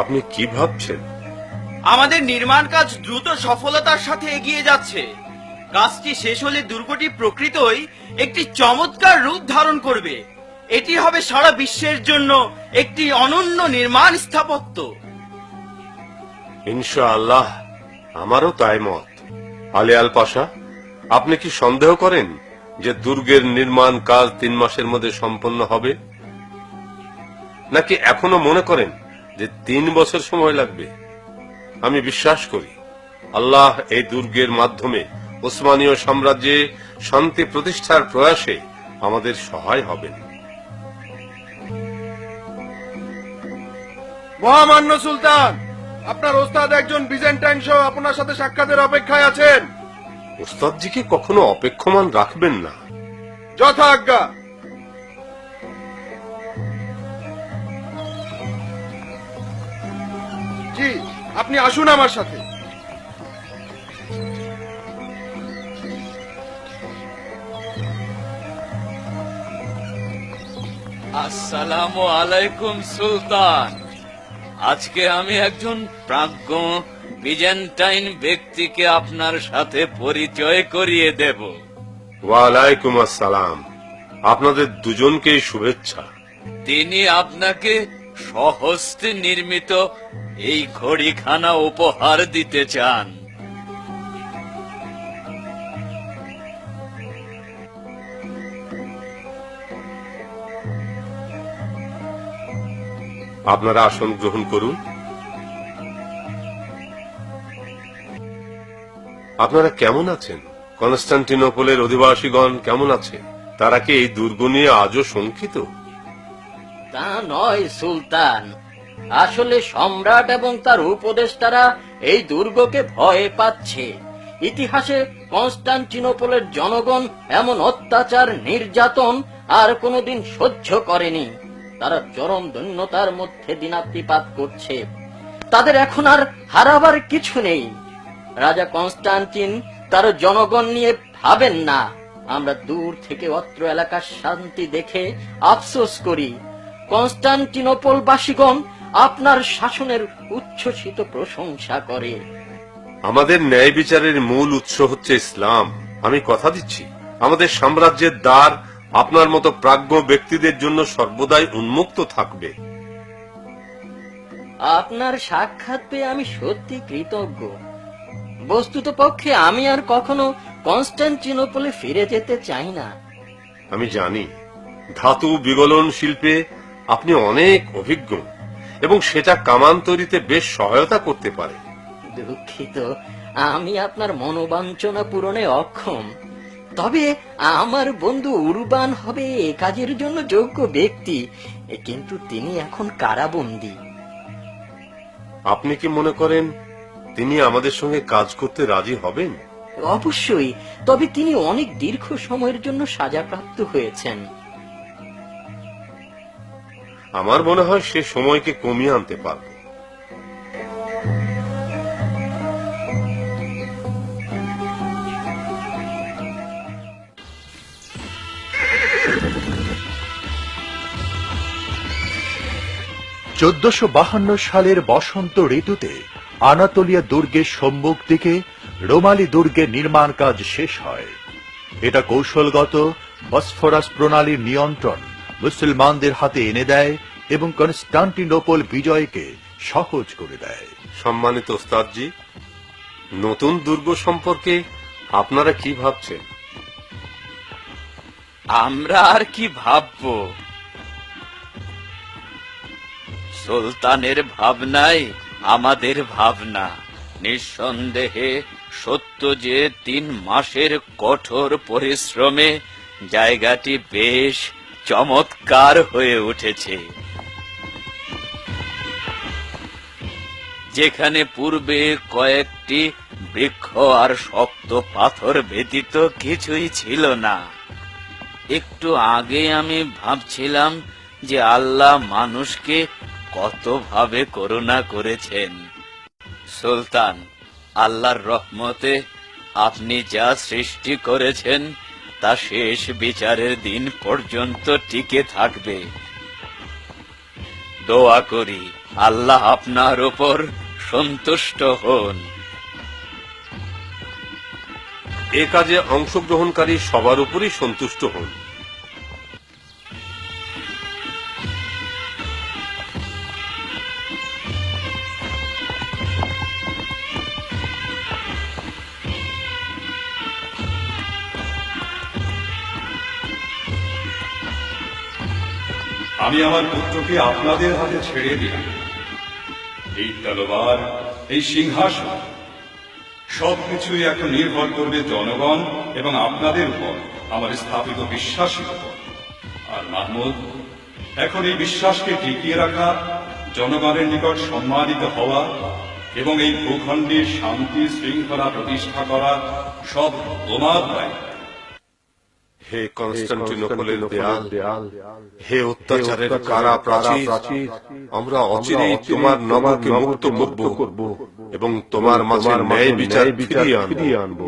আপনি কি ভাবছেন? আমাদের নির্মাণ কাজ দ্রুত সফলতার সাথে এগিয়ে যাচ্ছে। কাজটি শেষ হলে দুর্গটি প্রকৃতই একটি চমৎকার রূপ ধারণ করবে। এটি হবে সারা বিশ্বের জন্য একটি অনন্য নির্মাণ স্থাপত্য। ইনশাআল্লাহ, আমারও তাই মত। আলী আল পাশা, আপনি কি সন্দেহ করেন যে দুর্গের নির্মাণ কাজ 3 মাসের মধ্যে সম্পন্ন হবে, নাকি এখনো মনে করেন যে 3 বছর সময় লাগবে? আমি বিশ্বাস করি আল্লাহ এই দুর্গের মাধ্যমে ওসমানীয় সাম্রাজ্যে শান্তি প্রতিষ্ঠার প্রয়াসে আমাদের সহায় হবেন। মহামান্য সুলতান, আপনার ওস্তাদ একজন বিজেন্টাইন সহ আপনার সাথে সাক্ষাতের অপেক্ষায় আছেন। ওস্তাদজিকে কখনো অপেক্ষমান রাখবেন না। যথা আজ্ঞা। জি, আপনি আসুন আমার সাথে। আসসালামু আলাইকুম সুলতান। আজকে আমি একজন প্রাজ্ঞ বিজেন্টাইন ব্যক্তিকে আপনার সাথে পরিচয় করিয়ে দেব। ওয়ালাইকুম আসসালাম। আপনাদের দুজনকেই শুভেচ্ছা। তিনি আপনাকে স্বহস্তে নির্মিত এই ঘড়িখানা উপহার দিতে চান। আপনারা আসন গ্রহণ করুন। আপনারা কেমন আছেন? কনস্টান্টিনোপলের অধিবাসীগণ কেমন আছে? তারা কি এই দুর্গ নিয়ে আজও শঙ্কিত? তা নয় সুলতান, আসলে সম্রাট এবং তার উপদেষ্টারা এই দুর্গকে ভয় পাচ্ছে। ইতিহাসে কনস্টান্টিনোপলের জনগণ এমন অত্যাচার, নির্যাতন আর কোনোদিন সহ্য করেনি। তারা চরম দৈন্যতার মধ্যে দিনাতিপাত করছে। তাদের এখন আর হারাবার কিছু নেই। রাজা কনস্টান্টিন তার জনগণ নিয়ে ভাবেন না। আমরা দূর থেকে অত্র এলাকার শান্তি দেখে আফসোস করি। কনস্টান্টিনোপলবাসীগণ আপনার শাসনের উচ্ছ্বসিত প্রশংসা করে। আমাদের ন্যায় বিচারের মূল উৎস হচ্ছে ইসলাম। আমি কথা দিচ্ছি, আমাদের সাম্রাজ্যের দ্বার আপনার মতো প্রাজ্ঞ ব্যক্তিদের জন্য সর্বদাই উন্মুক্ত থাকবে। আপনার সাক্ষাৎ পেয়ে আমি সত্যি কৃতজ্ঞ। বস্তুতপক্ষে আমি আর কখনো কনস্টান্টিনোপলে ফিরে যেতে চাই না। আমি জানি ধাতু বিগলন শিল্পে আপনি অনেক অভিজ্ঞ এবং সেটা কামান তৈরিতে বেশ সহায়তা করতে পারে। দুঃখিত, আমি আপনার মনোবাঞ্ছনা পূরণে অক্ষম। তবে আমার বন্ধু উরবান হবে এ কাজের জন্য যোগ্য ব্যক্তি, কিন্তু তিনি এখন কারাবন্দী। আপনি কি মনে করেন তিনি আমাদের সঙ্গে কাজ করতে রাজি হবেন? অবশ্যই, তবে তিনি অনেক দীর্ঘ সময়ের জন্য সাজাপ্রাপ্ত হয়েছেন। আমার মনে হয় সে সময়কে কমিয়ে আনতে পারব। সালের বসন্ত ঋতুতে আনাতোলিয়া দুর্গের সম্মুখ দিকে রোমালি দুর্গের নির্মাণ কাজ শেষ হয়। এটা কৌশলগত বসফরাস প্রণালীর নিয়ন্ত্রণ মুসলমানদের হাতে এনে দেয় এবং কনস্টান্টিনোপল বিজয়কে সহজ করে দেয়। সম্মানিত ওস্তাদজি, নতুন দুর্গ সম্পর্কে আপনারা কি ভাবছেন? আমরা আর কি ভাববো? সুলতানের ভাবনাই আমাদের ভাবনা। নিঃসন্দেহে সত্য যে 3 মাসের কঠোর পরিশ্রমে জায়গাটি বেশ চমৎকার হয়ে উঠেছে। যেখানে পূর্বে কয়েকটি বৃক্ষ আর শক্ত পাথর ব্যতীত কিছুই ছিল না। একটু আগে আমি ভাবছিলাম যে আল্লাহ মানুষকে কতভাবে করুণা করেছেন। সুলতান, আল্লাহর রহমতে আপনি যা সৃষ্টি করেছেন তা শেষ বিচারের দিন পর্যন্ত টিকে থাকবে। দোয়া করি আল্লাহ আপনার উপর সন্তুষ্ট হন। এ কাজে অংশগ্রহণকারী সবার উপরই সন্তুষ্ট হন। আমি আমার পুত্রকে আপনাদের হাতে ছেড়ে দিলাম। এই তলোয়ার, এই সিংহাসন সবকিছুই এখন নির্ভর করবে জনগণ এবং আপনাদের উপর, আমার স্থাপিত বিশ্বাসের উপর। আর মাহমুদ, এখন এই বিশ্বাসকে টিকিয়ে রাখা, জনগণের নিকট সম্মানিত হওয়া এবং এই ভূখণ্ডে শান্তি শৃঙ্খলা প্রতিষ্ঠা করা সব তোমার দায়িত্ব। হে কনস্টান্টিনোপলের দেয়াল, হে অত্যাচারের কারা প্রাচীর, আমরা অচিরেই তোমার নগরকে মুক্ত করব এবং তোমার মাঝে ন্যায় বিচার ফিরিয়ে আনব।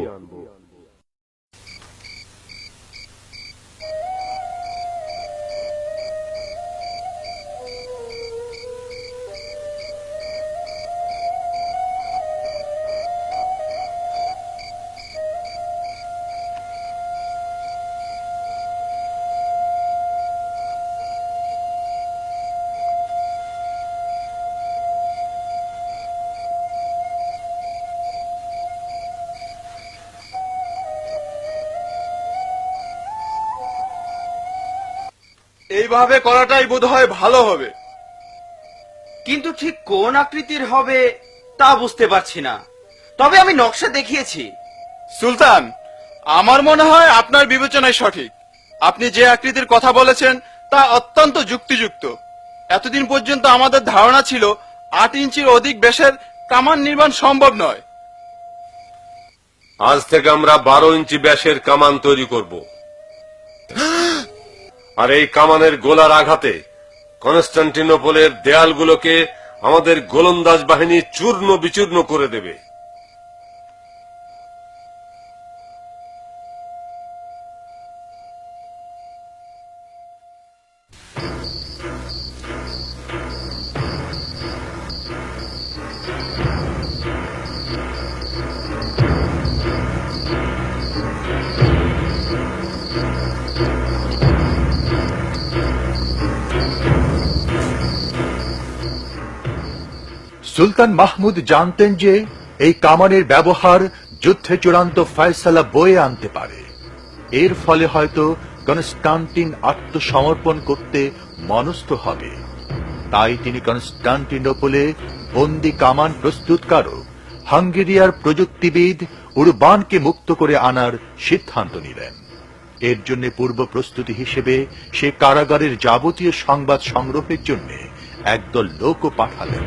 এইভাবে করাটাই বোধহয় ভালো হবে। কিন্তু ঠিক কোন আকৃতির হবে তা বুঝতে পারছি না। তবে আমি নকশা দেখিয়েছি। সুলতান, আমার মনে হয় আপনার বিবেচনাই সঠিক। আপনি যে আকৃতির কথা বলেছেন তা অত্যন্ত যুক্তিযুক্ত। এতদিন পর্যন্ত আমাদের ধারণা ছিল 8 ইঞ্চির অধিক ব্যাসের কামান নির্মাণ সম্ভব নয়। আজ থেকে আমরা 12 ইঞ্চি ব্যাসের কামান তৈরি করব, আর এই কামানের গোলার আঘাতে কনস্টান্টিনোপলের দেয়ালগুলোকে আমাদের গোলন্দাজ বাহিনী চূর্ণ বিচূর্ণ করে দেবে। সুলতান মাহমুদ জানতেন যে এই কামানের ব্যবহার যুদ্ধে চূড়ান্ত ফয়সালা বয়ে আনতে পারে। এর ফলে হয়তো কনস্টান্টিন আত্মসমর্পণ করতে মনস্থ হবে। তাই তিনি কনস্টান্টিনোপলে বন্দি কামান প্রস্তুতকারক হাঙ্গেরিয়ার প্রযুক্তিবিদ উরবানকে মুক্ত করে আনার সিদ্ধান্ত নিলেন। এর জন্য পূর্ব প্রস্তুতি হিসেবে সে কারাগারের যাবতীয় সংবাদ সংগ্রহের জন্য একদল লোকও পাঠালেন।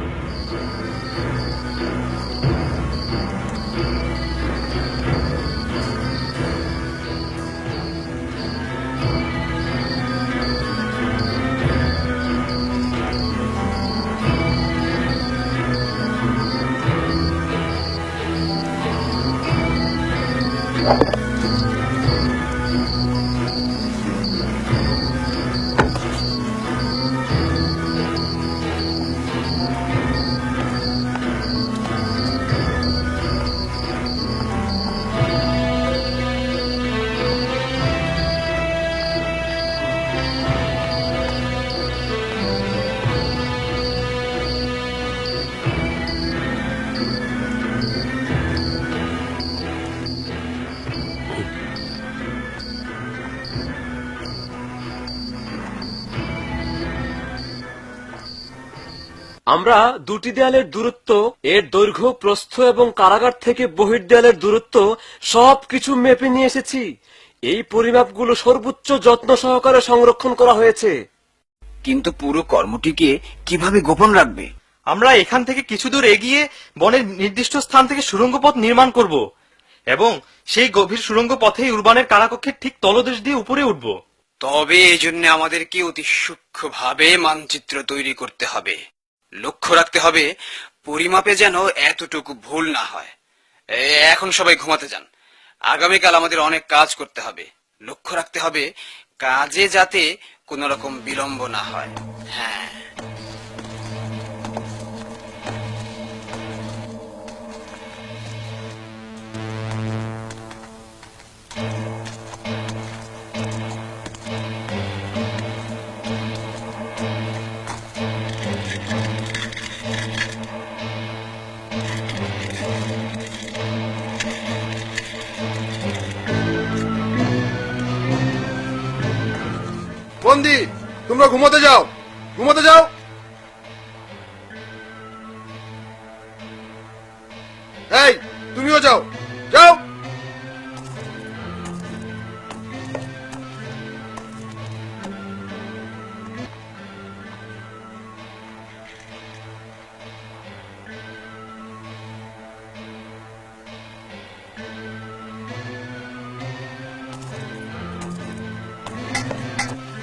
আমরা দুটি দেয়ালের দূরত্ব, এর দৈর্ঘ্য, প্রস্থ এবং কারাগার থেকে বহির্দেয়ালের দূরত্ব সবকিছু মেপে নিয়ে এসেছি। এই পরিমাপগুলো সর্বোচ্চ যত্ন সহকারে সংরক্ষণ করা হয়েছে। কিন্তু পুরো কর্মটিকে কিভাবে গোপন রাখবে? আমরা এখান থেকে কিছু দূর এগিয়ে বনের নির্দিষ্ট স্থান থেকে সুড়ঙ্গ পথ নির্মাণ করব এবং সেই গভীর সুড়ঙ্গ পথেই উরবানের কারাকক্ষের ঠিক তলদেশ দিয়ে উপরে উঠব। তবে এজন্য আমাদেরকে অতি সূক্ষ্মভাবে মানচিত্র তৈরি করতে হবে। লক্ষ্য রাখতে হবে পরিমাপে যেন এতটুকু ভুল না হয়। এখন সবাই ঘুমাতে যান। আগামীকাল আমাদের অনেক কাজ করতে হবে। লক্ষ্য রাখতে হবে কাজে যাতে কোনো রকম বিলম্ব না হয়। হ্যাঁ, বন্দি, তোমরা ঘুমাতে যাও, ঘুমাতে যাও। এই, তুমিও যাও, যাও।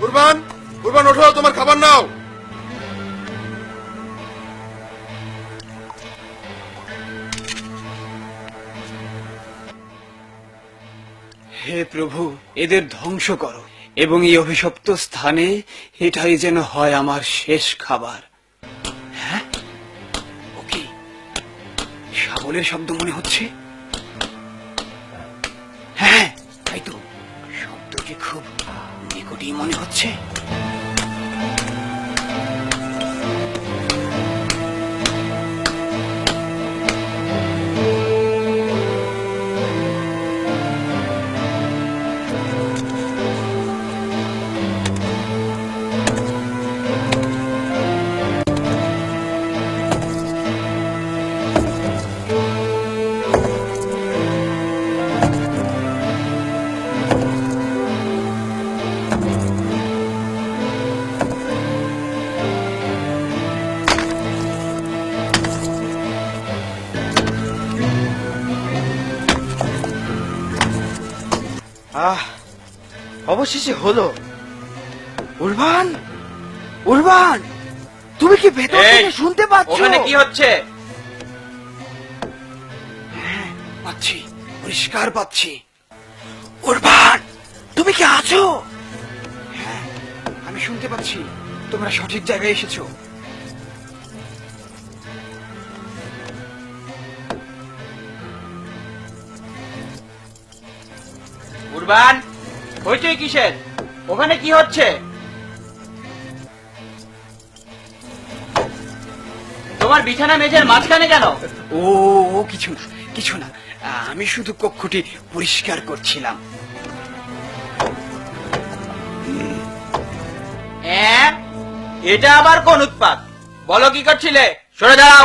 কুরবান, কুরবান ওঠো, তোমার খাবার নাও। হে প্রভু, এদের ধ্বংস করো এবং এই অভিশপ্ত স্থানে এটাই যেন হয় আমার শেষ খাবার। হ্যাঁ, ওকে, শাবলের শব্দ মনে হচ্ছে। হ্যাঁ, তাই তো, শব্দটি খুব নিকটেই মনে হচ্ছে। অবশেষে হলো। উরবান, উরবান, তুমি কি ভেতর থেকে শুনতে পাচ্ছ? ওখানে কি হচ্ছে? হ্যাঁ, পাচ্ছি, পরিষ্কার পাচ্ছি। উরবান, তুমি কি আছো? হ্যাঁ, আমি শুনতে পাচ্ছি। তোমরা সঠিক জায়গায় এসেছো। উরবান, হইচই কিসের? ওখানে কি হচ্ছে? তোমার বিছানা মেঝের মাঝখানে কেন? ও কিছু না, কিছু না, আমি শুধু কক্ষটি পরিষ্কার করছিলাম। এটা আবার কোন উৎপাত? বলো কি করছিলে? সরে যাও।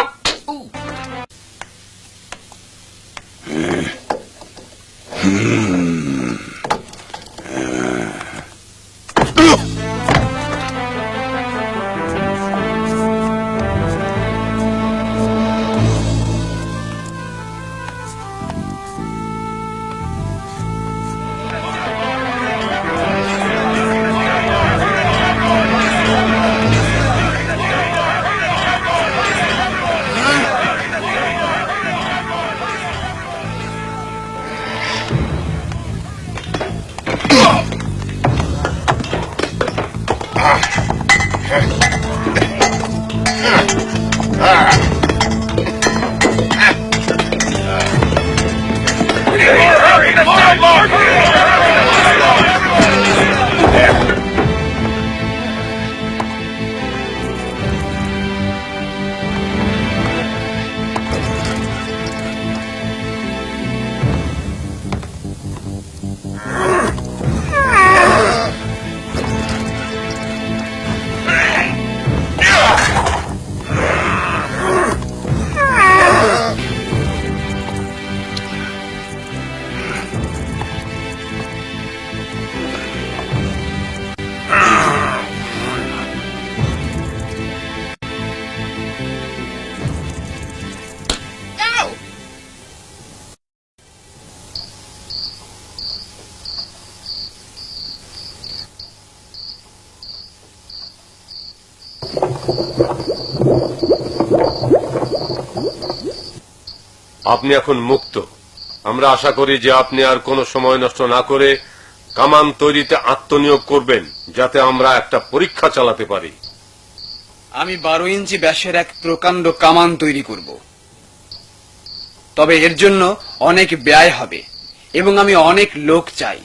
আপনি এখন মুক্ত। আমরা আশা করি যে আপনি আর কোনো সময় নষ্ট না করে কামান তৈরিতে আত্মনিয়োগ করবেন, যাতে আমরা একটা পরীক্ষা চালাতে পারি। আমি 12 ইঞ্চি ব্যাসের এক প্রকাণ্ড কামান তৈরি করব। তবে এর জন্য অনেক ব্যয় হবে এবং আমি অনেক লোক চাই।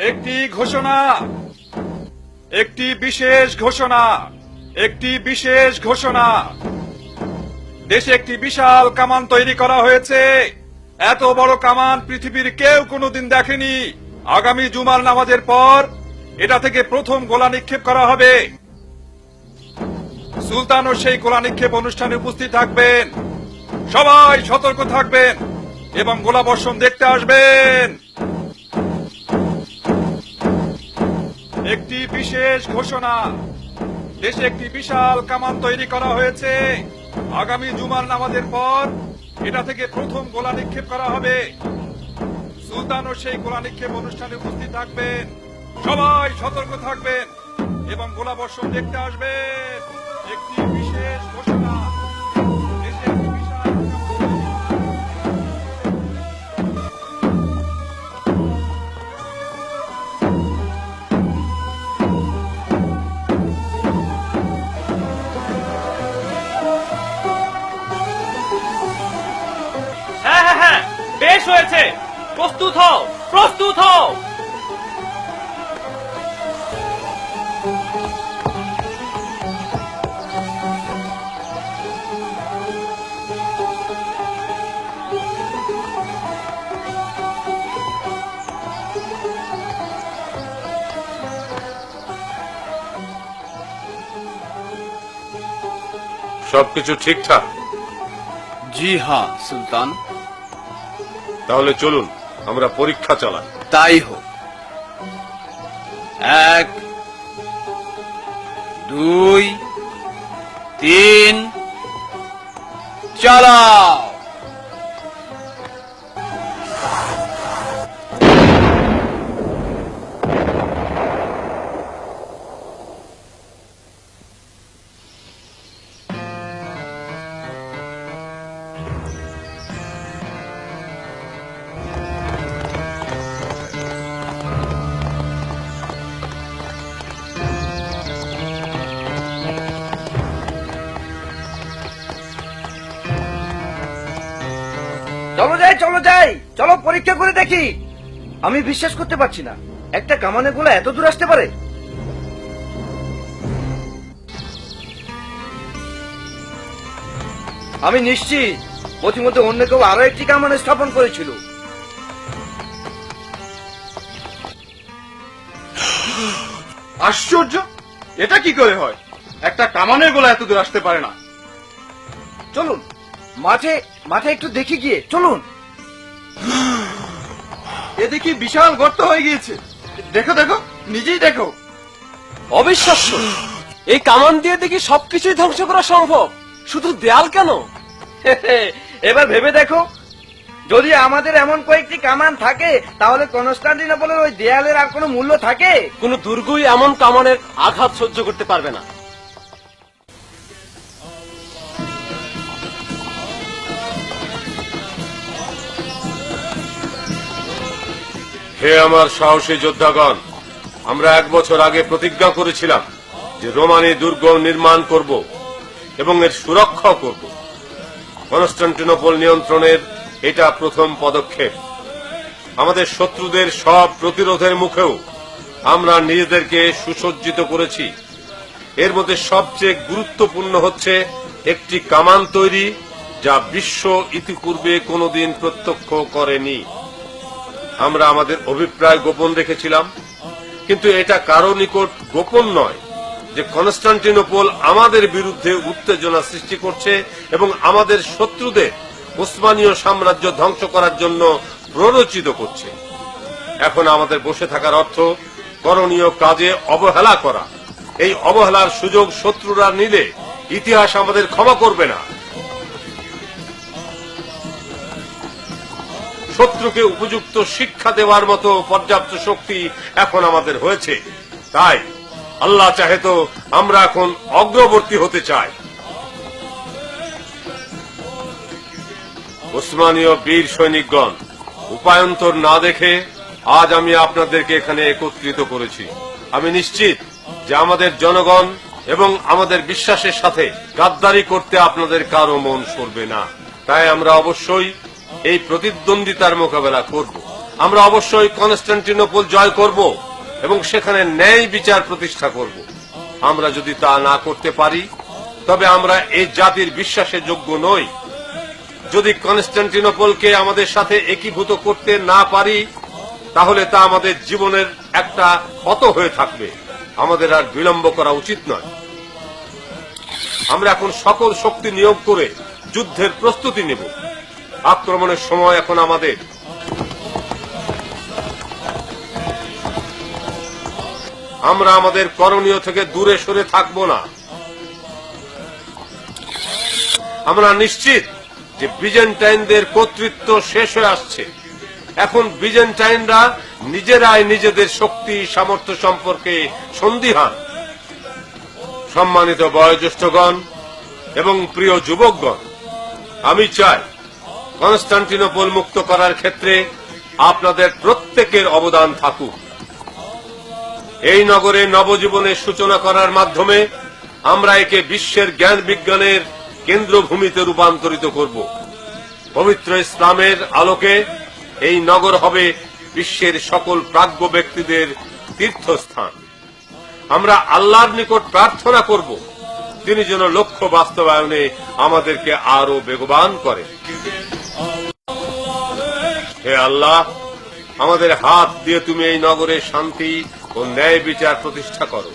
একটি ঘোষণা, একটি বিশেষ ঘোষণা, একটি বিশেষ ঘোষণা। দেশে একটি বিশাল কামান তৈরি করা হয়েছে। এত বড় কামান পৃথিবীর কেউ কোনোদিন দেখেনি। আগামী জুমার নামাজের পর এটা থেকে প্রথম গোলা নিক্ষেপ করা হবে। সুলতানও সেই গোলা নিক্ষেপ অনুষ্ঠানে উপস্থিত থাকবেন। সবাই সতর্ক থাকবেন এবং গোলা বর্ষণ দেখতে আসবেন। একটি বিশেষ ঘোষণা, দেশে একটি বিশাল কামান তৈরি করা হয়েছে। আগামী জুমার নামাজের পর এটা থেকে প্রথম গোলা নিক্ষেপ করা হবে। সুলতানও সেই গোলা নিক্ষেপ অনুষ্ঠানে উপস্থিত থাকবেন। সবাই সতর্ক থাকবেন এবং গোলা বর্ষণ দেখতে আসবেন। একটি বিশেষ ঘোষণা, দেশে একটি বিশাল হ্যাঁ হ্যাঁ হ্যাঁ, বেশ হয়েছে। প্রস্তুত হও, প্রস্তুত হও। সবকিছু ঠিকঠাক? জি হ্যাঁ সুলতান। তাহলে চলুন আমরা পরীক্ষা চালাই। তাই হোক। 1 2 3 চালাও। চলো যাই, চলো যাই, চলো পরীক্ষা করে দেখি। আমি বিশ্বাস করতে পারছি না একটা কামানের গোলা এত দূর আসতে পারে। আমি নিশ্চিত পথিমধ্যে অন্য কেউ আরো একটি কামান স্থাপন করেছিল। আশ্চর্য, এটা কি করে হয়? একটা কামানের গোলা এত দূর আসতে পারে না। চলুন মাঠে মাঠে একটু দেখি গিয়ে, চলুন। এ দেখি বিশাল গর্ত হয়ে গিয়েছে। দেখো দেখো, নিজেই দেখো। অবিশ্বাস্য, এই কামান দিয়ে দেখি সবকিছুই ধ্বংস করা সম্ভব, শুধু দেয়াল কেন। এবার ভেবে দেখো, যদি আমাদের এমন কয়েকটি কামান থাকে তাহলে কনস্টান্টিনোপলের ওই দেয়ালের আর কোনো মূল্য থাকে? কোন দুর্গই এমন কামানের আঘাত সহ্য করতে পারবে না। হে আমার সাহসী যোদ্ধাগণ, আমরা 1 বছর আগে প্রতিজ্ঞা করেছিলাম যে রোমানি দুর্গ নির্মাণ করব এবং এর সুরক্ষা করব। কনস্টান্টিনোপল নিয়ন্ত্রণের এটা প্রথম পদক্ষেপ। আমাদের শত্রুদের সব প্রতিরোধের মুখেও আমরা নিজেদেরকে সুসজ্জিত করেছি। এর মধ্যে সবচেয়ে গুরুত্বপূর্ণ হচ্ছে একটি কামান তৈরি, যা বিশ্ব ইতিপূর্বে কোনোদিন প্রত্যক্ষ করেনি। আমরা আমাদের অভিপ্রায় গোপন রেখেছিলাম, কিন্তু এটা কারো নিকট গোপন নয় যে কনস্টান্টিনোপল আমাদের বিরুদ্ধে উত্তেজনা সৃষ্টি করছে এবং আমাদের শত্রুদের উসমানীয় সাম্রাজ্য ধ্বংস করার জন্য প্ররোচিত করছে। এখন আমাদের বসে থাকার অর্থ করণীয় কাজে অবহেলা করা। এই অবহেলার সুযোগ শত্রুরা নিলে ইতিহাস আমাদের ক্ষমা করবে না। শত্রুকে উপযুক্ত শিক্ষা দেওয়ার মতো পর্যাপ্ত শক্তি এখন আমাদের হয়েছে। তাই আল্লাহ চাহে তো আমরা এখন অগ্রবর্তী হতে চাই। উসমানীয় বীর সৈনিকগণ, উপায়ন্তর না দেখে আজ আমি আপনাদেরকে এখানে একত্রিত করেছি। আমি নিশ্চিত যে আমাদের জনগণ এবং আমাদের বিশ্বাসের সাথে গাদ্দারি করতে আপনাদের কারো মন সরবে না। তাই আমরা অবশ্যই এই প্রতিদ্বন্দ্বিতার মোকাবেলা করব। আমরা অবশ্যই কনস্টান্টিনোপল জয় করব এবং সেখানে ন্যায় বিচার প্রতিষ্ঠা করব। আমরা যদি তা না করতে পারি তবে আমরা এই জাতির বিশ্বাসের যোগ্য নই। যদি কনস্টান্টিনোপলকে আমাদের সাথে একীভূত করতে না পারি তাহলে তা আমাদের জীবনের একটা ক্ষত হয়ে থাকবে। আমাদের আর বিলম্ব করা উচিত নয়। আমরা এখন সকল শক্তি নিয়োগ করে যুদ্ধের প্রস্তুতি নেব। আক্রমণের সময় এখন আমাদের। আমরা আমাদের করণীয় থেকে দূরে সরে থাকব না। আমরা নিশ্চিত যে বিজেন্টাইনদের কর্তৃত্ব শেষ হয়ে আসছে। এখন বিজেন্টাইনরা নিজেরাই নিজেদের শক্তি সামর্থ্য সম্পর্কে সন্দিহান। সম্মানিত বয়োজ্যেষ্ঠগণ এবং প্রিয় যুবকগণ, আমি চাই কনস্টান্টিনোপল মুক্ত করার ক্ষেত্রে আপনাদের প্রত্যেকের অবদান থাকুক। এই নগরে নবজীবনের সূচনা করার মাধ্যমে আমরা একে বিশ্বের জ্ঞান বিজ্ঞানের কেন্দ্রভূমিতে রূপান্তরিত করব। পবিত্র ইসলামের আলোকে এই নগর হবে বিশ্বের সকল প্রাজ্ঞ ব্যক্তিদের তীর্থস্থান। আমরা আল্লাহর নিকট প্রার্থনা করব তিনি যেন লক্ষ্য বাস্তবায়নে আমাদেরকে আরো বেগবান করেন। হে আল্লাহ, আমাদের হাত দিয়ে তুমি এই নগরে শান্তি ও ন্যায় বিচার প্রতিষ্ঠা করো।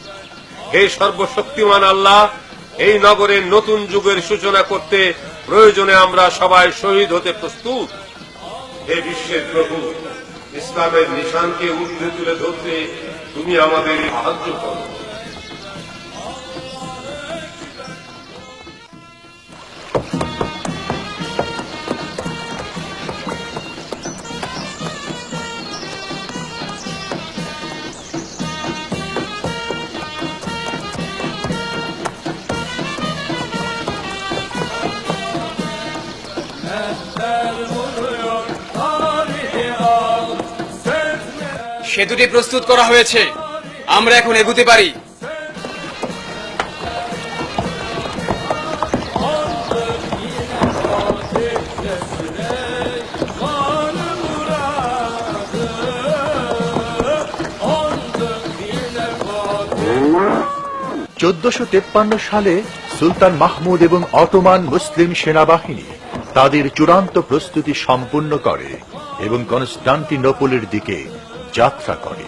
হে সর্বশক্তিমান আল্লাহ, এই নগরের নতুন যুগের সূচনা করতে প্রয়োজনে আমরা সবাই শহীদ হতে প্রস্তুত। হে বিশ্বের প্রভু, ইসলামের নিশানকে ঊর্ধ্বে তুলে ধরতে তুমি আমাদের সাহায্য করো। সেতুটি প্রস্তুত করা হয়েছে, আমরা এখন এগুতে পারি। সালে সুলতান মাহমুদ এবং অটোমান মুসলিম সেনাবাহিনী তাদের চূড়ান্ত প্রস্তুতি সম্পূর্ণ করে এবং কনস্টান্টিনোপলের দিকে যাত্রা করে।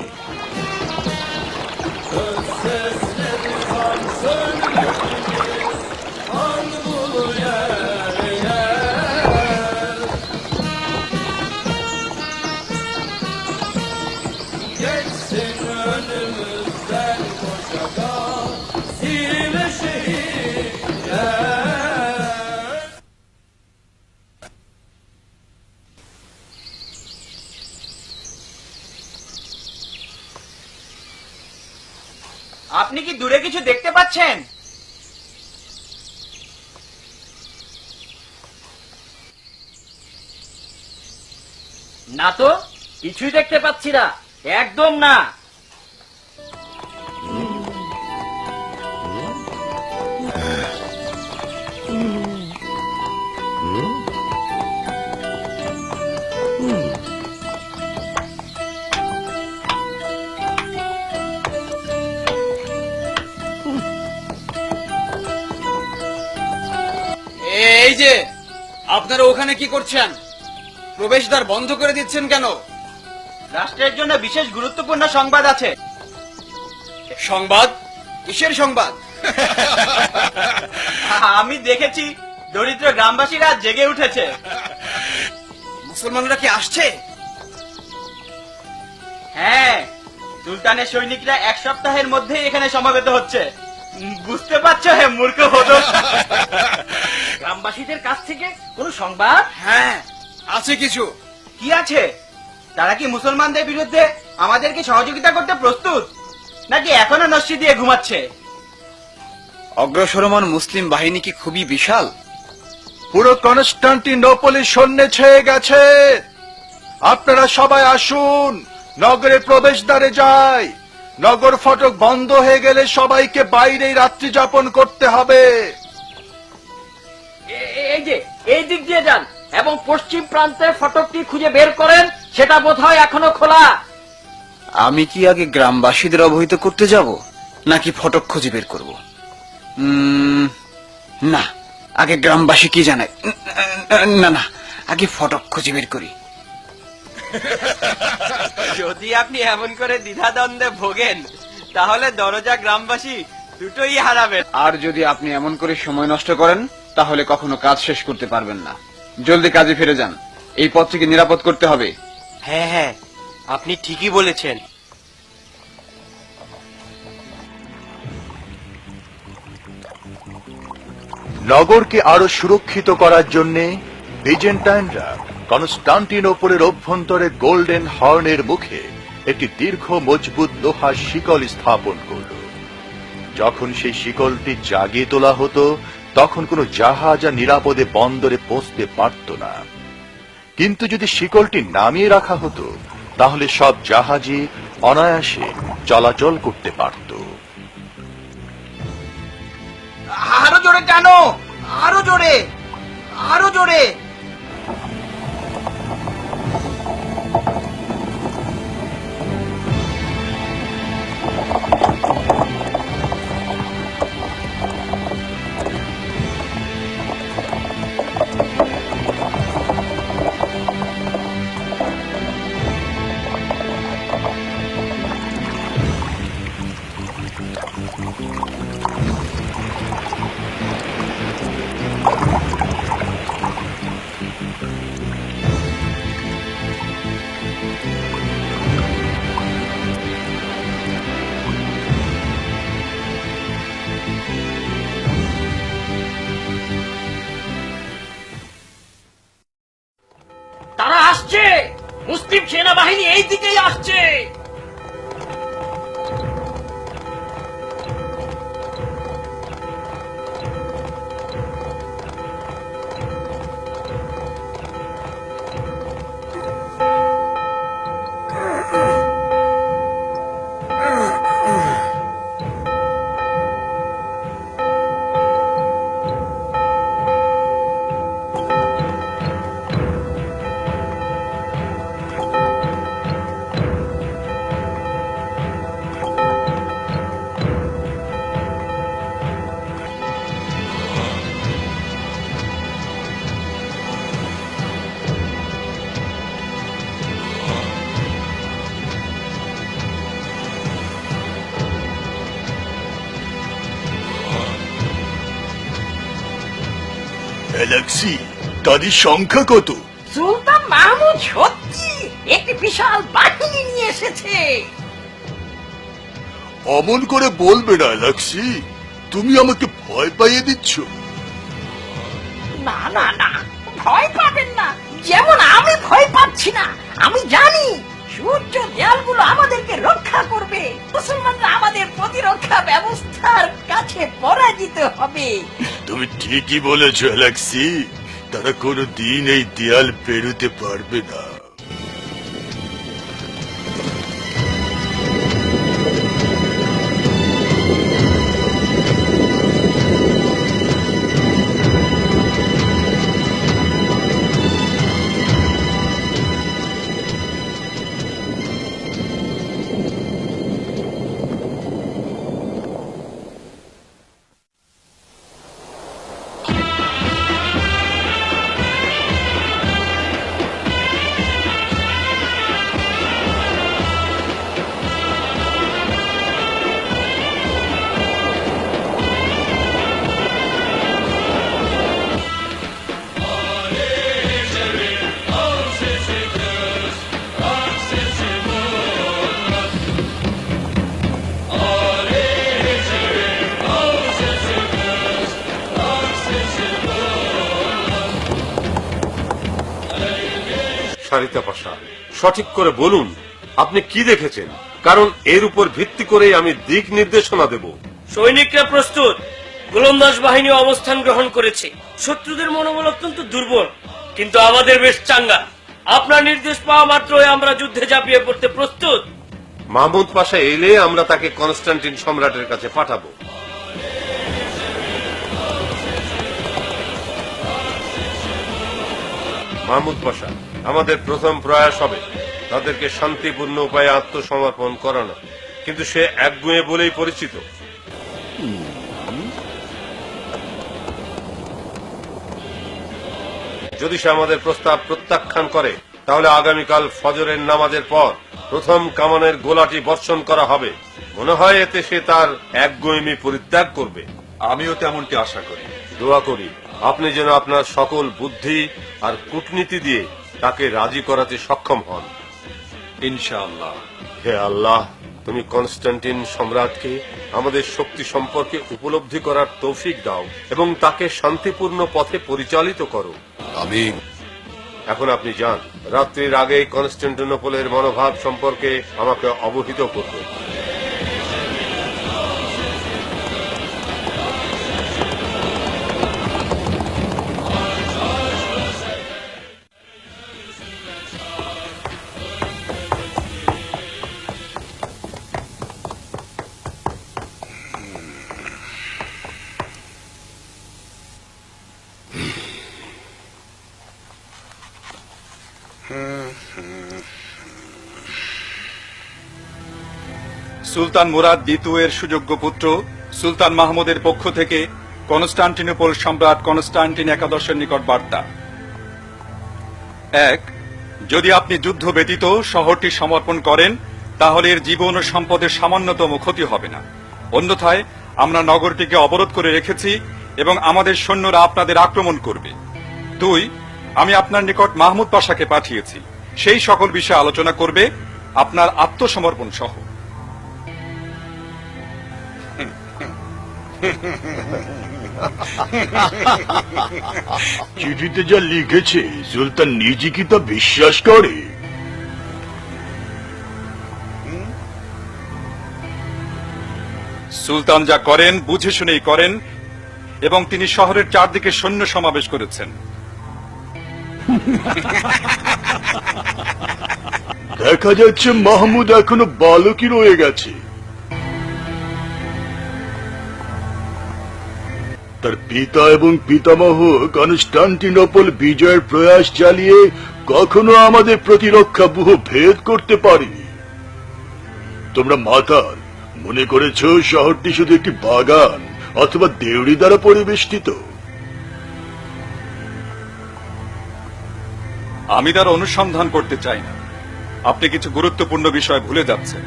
আপনি কি দূরে কিছু দেখতে পাচ্ছেন? না তো, কিছুই দেখতে পাচ্ছি না, একদম না। এই যে, আপনারা ওখানে কি করছেন? প্রবেশদ্বার বন্ধ করে দিচ্ছেন কেন? রাষ্ট্রের জন্য বিশেষ গুরুত্বপূর্ণ সংবাদ আছে। সংবাদ? কিসের সংবাদ? আমি দেখেছি দরিদ্র গ্রামবাসীরা জেগে উঠেছে। মুসলমানরা কি আসছে? হ্যাঁ, সুলতানের সৈনিকরা 1 সপ্তাহের মধ্যেই এখানে সমবেত হচ্ছে। বুঝতে পারছো হে মূর্খ হদর? গ্রামবাসীদের কাছ থেকে কোনো সংবাদ? হ্যাঁ, আছে কিছু। কি আছে? তারা কি মুসলমানদের বিরুদ্ধে আমাদেরকে সহযোগিতা করতে প্রস্তুত, নাকি এখনো নস্যি দিয়ে ঘুমাচ্ছে? অগ্রসরমান মুসলিম বাহিনী কি খুবই বিশাল? পুরো কনস্টান্টিনোপলি সৈন্যে ছেয়ে গেছে। আপনারা সবাই আসুন, নগরে প্রবেশদ্বারে যাই। নগর ফটক বন্ধ হয়ে গেলে সবাইকে বাইরেই রাত্রি যাপন করতে হবে। এই যে এই দিক দিয়ে যান এবং পশ্চিম প্রান্তের ফটকটি খুঁজে বের করেন, সেটা বোধহয় এখনো খোলা। আমি কি আগে গ্রামবাসীদের অবহিত করতে যাব, নাকি ফটক খুঁজে বের করব? না, আগে গ্রামবাসী কি জানে। না না, আগে ফটক খুঁজে বের করি। যদি আপনি এমন করে দ্বিধাদ্বন্দ্বে ভোগেন, তাহলে দরজা গ্রামবাসী দুটোই হারাবেন। আর যদি আপনি এমন করে সময় নষ্ট করেন, তাহলে কখনো কাজ শেষ করতে পারবেন না। জলদি কাজে ফিরে যান, এই পথটিকে নিরাপদ করতে হবে। হ্যাঁ হ্যাঁ, আপনি ঠিকই বলেছেন। নগরকে আরো সুরক্ষিত করার জন্য বিজেন্টাইনরা কনস্টান্টিনোপলের অভ্যন্তরে গোল্ডেন হর্নের মুখে একটি দীর্ঘ মজবুত লোহার শিকল স্থাপন করল। যখন সেই শিকলটি জাগিয়ে তোলা হতো, তখন কোনো জাহাজ আর নিরাপদে বন্দরে পৌঁছতে পারত না। কিন্তু যদি শিকলটি নামিয়ে রাখা হতো, তাহলে সব জাহাজই অনায়াসে চলাচল করতে পারত। আরো জোরে টানো, আরো জোরে, আরো জোরে। তারা আসছে, মুসলিম সেনাবাহিনী এই দিকেই আসছে। অ্যালেক্সি, তাদের সংখ্যা কত? সুলতান মাহমুদ সত্যি একটি বিশাল বাহিনী নিয়ে এসেছে। অমন করে বলবে না অ্যালেক্সি, তুমি আমাকে ভয় পাইয়ে দিচ্ছ। না না না, ভয় পাবেন না, যেমন আমি ভয় পাচ্ছি না। আমি জানি সূর্য দেয়ালগুলো আমাদেরকে রক্ষা করবে। মুসলমানরা আমাদের প্রতিরক্ষা ব্যবস্থার কাছে পরাজিত হবে। তুমি ঠিকই বলেছ অ্যালেক্সি, তারা কোনো দিন এই দেয়াল পেরোতে পারবে না। সারিতা পাশা, সঠিক করে বলুন আপনি কি দেখেছেন, কারণ এর উপর ভিত্তি করেই আমি দিক নির্দেশনা দেব। সৈনিকরা প্রস্তুত, গোলন্দাজ বাহিনী অবস্থান গ্রহণ করেছে। শত্রুদের মনোবল অত্যন্ত দুর্বল, কিন্তু আমাদের বেশ চাঙ্গা। আপনার নির্দেশ পাওয়া মাত্রই আমরা যুদ্ধে ঝাঁপিয়ে পড়তে প্রস্তুত। মাহমুদ পাশা এলে আমরা তাকে কনস্টান্টিন সম্রাটের কাছে পাঠাবো। মাহমুদ পাশা, আমাদের প্রথম প্রয়াস হবে তাদেরকে শান্তিপূর্ণ উপায়ে আত্মসমর্পণ করানো, কিন্তু সে একগুঁয়ে বলেই পরিচিত। যদি সে আমাদের প্রস্তাব প্রত্যাখ্যান করে, তাহলে আগামীকাল ফজরের নামাজের পর প্রথম কামানের গোলাটি বর্ষণ করা হবে। মনে হয় এতে সে তার একগুঁয়েমি পরিত্যাগ করবে। আমিও তেমনটি আশা করি। দোয়া করি আপনি যেন আপনার সকল বুদ্ধি আর কূটনীতি দিয়ে তাকে রাজি করাতে সক্ষম হন। ইনশাআল্লাহ। হে আল্লাহ, তুমি কনস্টান্টিন সম্রাটকে আমাদের শক্তি সম্পর্কে উপলব্ধি করার তৌফিক দাও এবং তাকে শান্তিপূর্ণ পথে পরিচালিত করো। আমিন। এখন আপনি যান, রাত্রির আগেই কনস্টান্টিনোপলের মনোভাব সম্পর্কে আমাকে অবহিত করবে। সুলতান মুরাদ দ্বিতীয় এর সুযোগ্য পুত্র সুলতান মাহমুদের পক্ষ থেকে কনস্টান্টিনোপল সম্রাট কনস্টান্টিন একাদশের নিকট বার্তা। 1. যদি আপনি যুদ্ধ ব্যতীত শহরটি সমর্পণ করেন, তাহলে এর জীবন ও সম্পদের সামান্যতম ক্ষতি হবে না। অন্যথায় আমরা নগরটিকে অবরোধ করে রেখেছি এবং আমাদের সৈন্যরা আপনাদের আক্রমণ করবে। 2. আমি আপনার নিকট মাহমুদ পাশাকে পাঠিয়েছি, সেই সকল বিষয়ে আলোচনা করবে, আপনার আত্মসমর্পণ সহ। চিঠিতে যা লিখেছে সুলতান নিজে কি তা বিশ্বাস করে? সুলতান যা করেন বুঝে শুনেই করেন এবং তিনি শহরের চারদিকে সৈন্য সমাবেশ করেছেন। দেখা যাচ্ছে মাহমুদ এখনো বালকই রয়ে গেছে। তার পিতা এবং পিতামহ কনস্টান্টিনোপল বিজয়ের প্রয়াস চালিয়ে কখনো আমাদের প্রতিরক্ষা ব্যূহ ভেদ করতে পারেনি। তোমরা মাতাল মনে করেছ শহরটি শুধু একটি বাগান অথবা দেউড়ি দ্বারা পরিবেষ্টিত। আমি তার অনুসন্ধান করতে চাই না। আপনি কিছু গুরুত্বপূর্ণ বিষয় ভুলে যাচ্ছেন।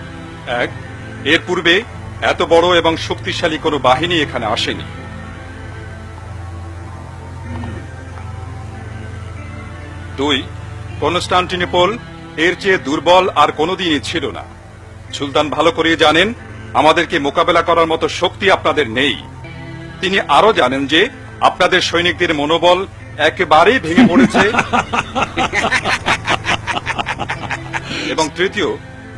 1. এর পূর্বে এত বড় এবং শক্তিশালী কোনো বাহিনী এখানে আসেনি। 2. কনস্টান্টিনোপল এর চেয়ে দুর্বল আর কোনোদিনই ছিল না। সুলতান ভালো করে জানেন আমাদেরকে মোকাবেলা করার মতো শক্তি আপনাদের নেই। তিনি আরো জানেন যে আপনাদের সৈনিকদের মনোবল একেবারেই ভেঙে পড়েছে এবং 3.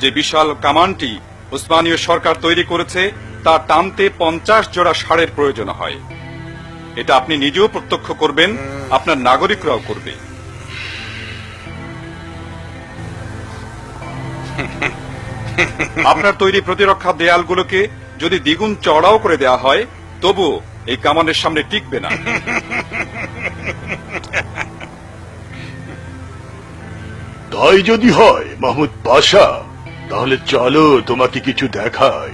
যে বিশাল কামানটি উসমানীয় সরকার তৈরি করেছে তা টানতে 50 জোড়া ষাঁড়ের প্রয়োজন হয়। এটা আপনি নিজেও প্রত্যক্ষ করবেন, আপনার নাগরিকরাও করবে। আপনার তৈরি প্রতিরক্ষা দেয়ালগুলোকে যদি দ্বিগুণ চড়াও করে দেয়া হয়, তবুও এই কামানের সামনে টিকবে না। তাই যদি হয় মাহমুদ পাশা, তাহলে চলো তোমাকে কিছু দেখাই।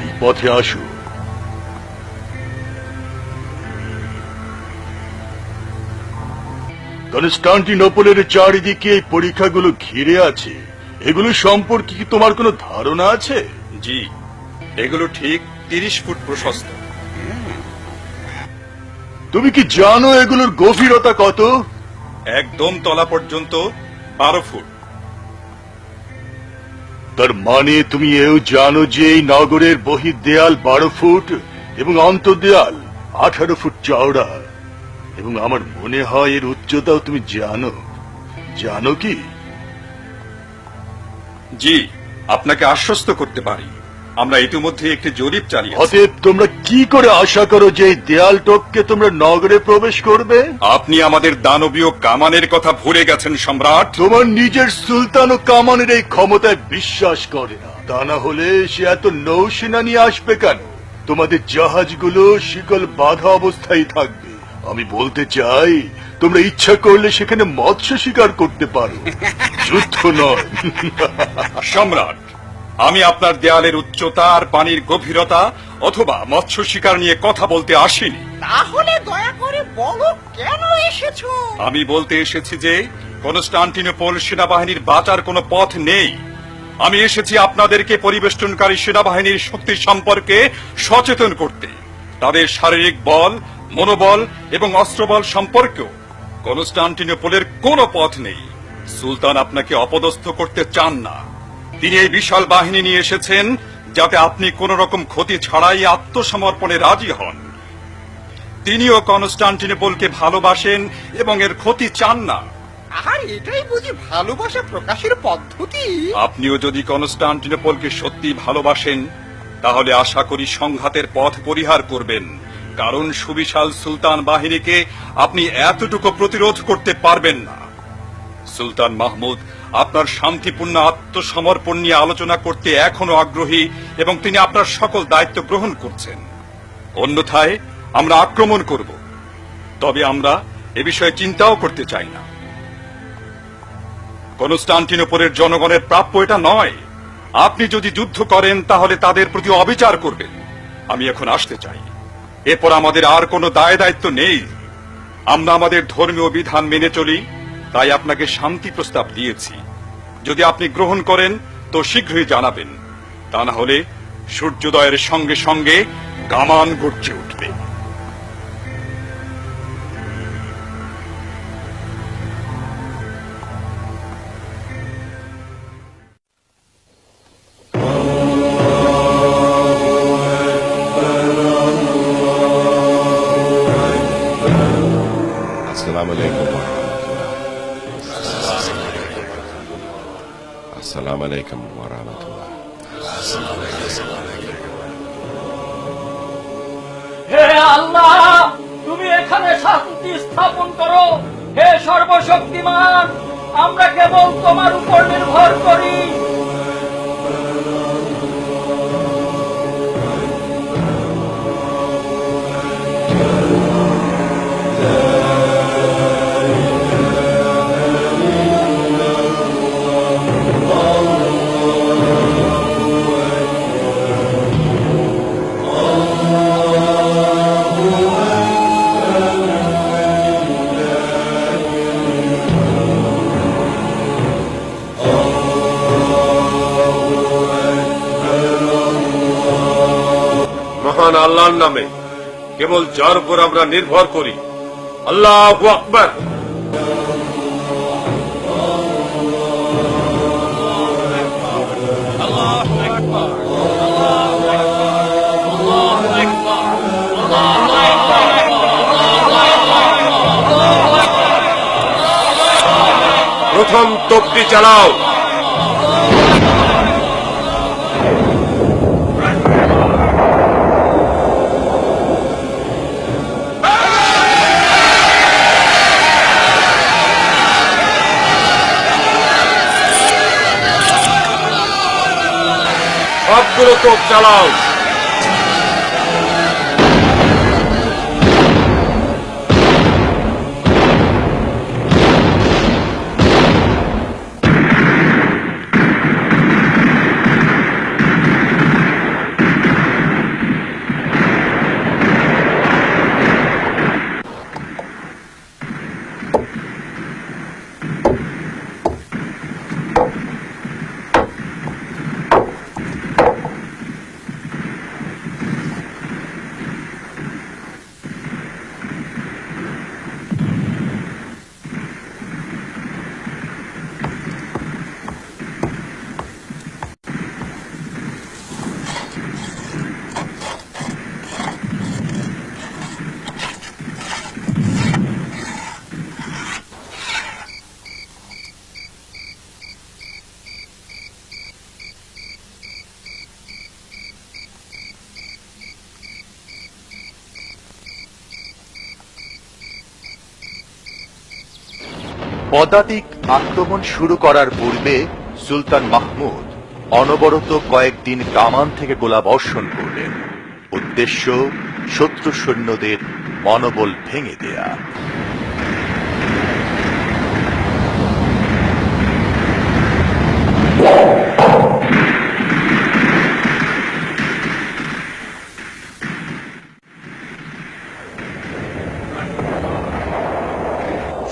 এই পথে আসো। কনস্টান্টিনোপলের চারিদিকে এই পরীক্ষাগুলো ঘিরে আছে। এগুলো সম্পর্কে কি তোমার কোনো ধারণা আছে? জি, এগুলো ঠিক 30 ফুট প্রশস্ত। তুমি কি জানো এগুলোর গভীরতা কত? একদম তলা পর্যন্ত 12 ফুট। তার মানে তুমি এও জানো যে এই নগরের বহির্দেয়াল 12 ফুট এবং অন্তর্দেয়াল 18 ফুট চওড়া, এবং আমার মনে হয় এর উচ্চতাও তুমি জানো। জানো কি? জি, আপনাকে আশ্বস্ত করতে পারি, আমরা ইতিমধ্যে একটি জরিপ চালিয়েছি। অতএব তোমরা কি করে আশা করো যে এই দেয়াল টপকে তোমরা নগরে প্রবেশ করবে? আপনি আমাদের দানবীয় কামানের কথা ভুলে গেছেন সম্রাট। তোমার নিজের সুলতান ও কামানের এই ক্ষমতায় বিশ্বাস করে না, তা না হলে সে এত নৌসেনা নিয়ে আসবে কেন? তোমাদের জাহাজগুলো শিকল বাঁধা অবস্থায় থাকবে। আমি বলতে চাই, তোমরা ইচ্ছা করলে সেখানে মৎস্য শিকার করতে পারো, যুদ্ধ নয়। সম্রাট, আমি আপনার দেয়ালের উচ্চতা আর পানির গভীরতা অথবা মৎস্য শিকার নিয়ে কথা বলতে আসিনি। তাহলে দয়া করে বলো কেন এসেছো? আমি বলতে এসেছি যে কনস্টান্টিনোপল সেনাবাহিনীর বাঁচার কোনো পথ নেই। আমি এসেছি আপনাদেরকে পরিবেষ্টনকারী সেনাবাহিনীর শক্তি সম্পর্কে সচেতন করতে। তাদের শারীরিক বল, মনোবল এবং অস্ত্রবল সম্পর্কেও কনস্টান্টিনোপলের কোনো পথ নেই। সুলতান আপনাকে অপদস্থ করতে চান না। তিনি এই বিশাল বাহিনী নিয়ে এসেছেন যাতে আপনি কোন রকম ক্ষতি ছাড়াই আত্মসমর্পণে রাজি হন। তিনিও কনস্টান্টিনোপলকে ভালোবাসেন এবং এর ক্ষতি চান না। আর এটাই বুঝি ভালোবাসা প্রকাশের পদ্ধতি? আপনিও যদি কনস্টান্টিনোপলকে সত্যি ভালোবাসেন, তাহলে আশা করি সংঘাতের পথ পরিহার করবেন, কারণ সুবিশাল সুলতান বাহিনীকে আপনি এতটুকু প্রতিরোধ করতে পারবেন না। সুলতান মাহমুদ আপনার শান্তিপূর্ণ আত্মসমর্পণ নিয়ে আলোচনা করতে এখনো আগ্রহী এবং তিনি আপনার সকল দায়িত্ব গ্রহণ করছেন। অন্যথায় আমরা আক্রমণ করব, তবে আমরা এ বিষয়ে চিন্তাও করতে চাই না। কনস্টান্টিনোপলের জনগণের প্রাপ্য এটা নয়। আপনি যদি যুদ্ধ করেন তাহলে তাদের প্রতি অবিচার করবেন। আমি এখন আসতে চাই। এরপর আমাদের আর কোনো দায় দায়িত্ব নেই। আমরা আমাদের ধর্মীয় বিধান মেনে চলি, তাই আপনাকে শান্তি প্রস্তাব দিয়েছি। যদি আপনি গ্রহণ করেন তো শীঘ্রই জানাবেন, তা না হলে সূর্যোদয়ের সঙ্গে সঙ্গে কামান গর্জে উঠবে। আসসালামু আলাইকুম। আসসালামু আলাইকুম ওয়া রাহমাতুল্লাহ। হে আল্লাহ, তুমি এখানে শান্তি স্থাপন করো। হে সর্বশক্তিমান, আমরা কেবল তোমার উপর নির্ভর করি। মহান আল্লাহর নামে, কেবল যার উপর আমরা নির্ভর করি। আল্লাহু আকবার। প্রথম তোপটি চালাও। সবগুলো তোপ চালাও। পদাতিক আক্রমণ শুরু করার পূর্বে সুলতান মাহমুদ অনবরত কয়েকদিন কামান থেকে গোলা বর্ষণ করলেন। উদ্দেশ্য শত্রু সৈন্যদের মনোবল ভেঙে দেয়া।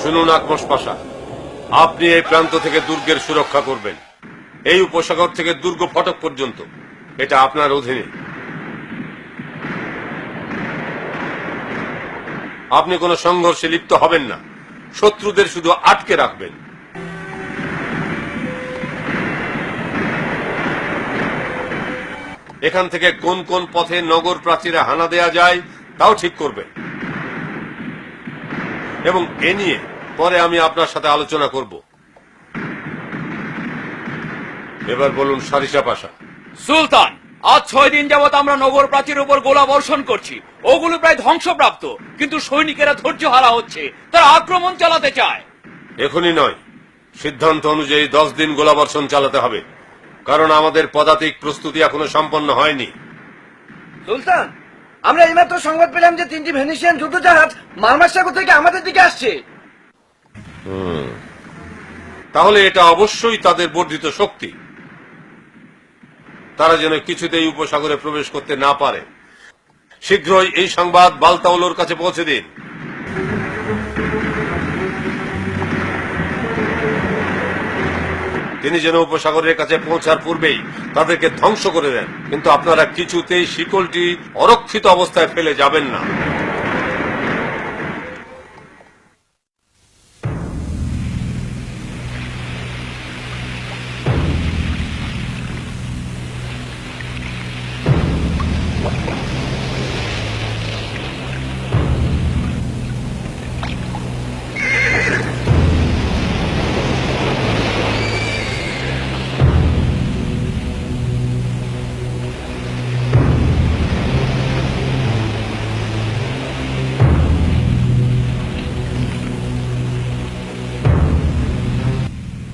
শুনুন আকবর পাশা, আপনি এই প্রান্ত থেকে দুর্গের সুরক্ষা করবেন। এই উপসাগর থেকে দুর্গ ফটক পর্যন্ত এটা আপনার অধীনে। আপনি কোনো সংঘর্ষে লিপ্ত হবেন না, শত্রুদের শুধু আটকে রাখবেন। এখান থেকে কোন কোন পথে নগর প্রাচীরে হানা দেয়া যায় তাও ঠিক করবেন, এবং এ নিয়ে পরে আমি আপনার সাথে আলোচনা করব। এবার বলুন সারিসা পাশা। সুলতান, আজ 6 দিন যাবত আমরা নগর প্রাচীর উপর গোলা বর্ষণ করছি। ওগুলো প্রায় ধ্বংসপ্রাপ্ত, কিন্তু সৈনিকেরা ধৈর্য হারা হচ্ছে, তারা আক্রমণ চালাতে চায়। এখনই নয়, সিদ্ধান্ত অনুযায়ী 10 দিন গোলাবর্ষণ চালাতে হবে, কারণ আমাদের পদাতিক প্রস্তুতি এখনো সম্পন্ন হয়নি। সুলতান, আমরা এইমাত্র সংবাদ পেলাম যে 3টি ভেনিসিয়ান যুদ্ধজাহাজ মারমার সাগর থেকে আমাদের দিকে আসছে। তাহলে এটা অবশ্যই তাদের বর্ধিত শক্তি। তারা যেন কিছুতেই উপসাগরে প্রবেশ করতে না পারে। শীঘ্রই এই সংবাদ বালতাওলোর কাছে পৌঁছে দিন। তিনি যেন উপসাগরের কাছে পৌঁছার পূর্বেই তাদেরকে ধ্বংস করে দেন, কিন্তু আপনারা কিছুতেই শিকলটি অরক্ষিত অবস্থায় ফেলে যাবেন না।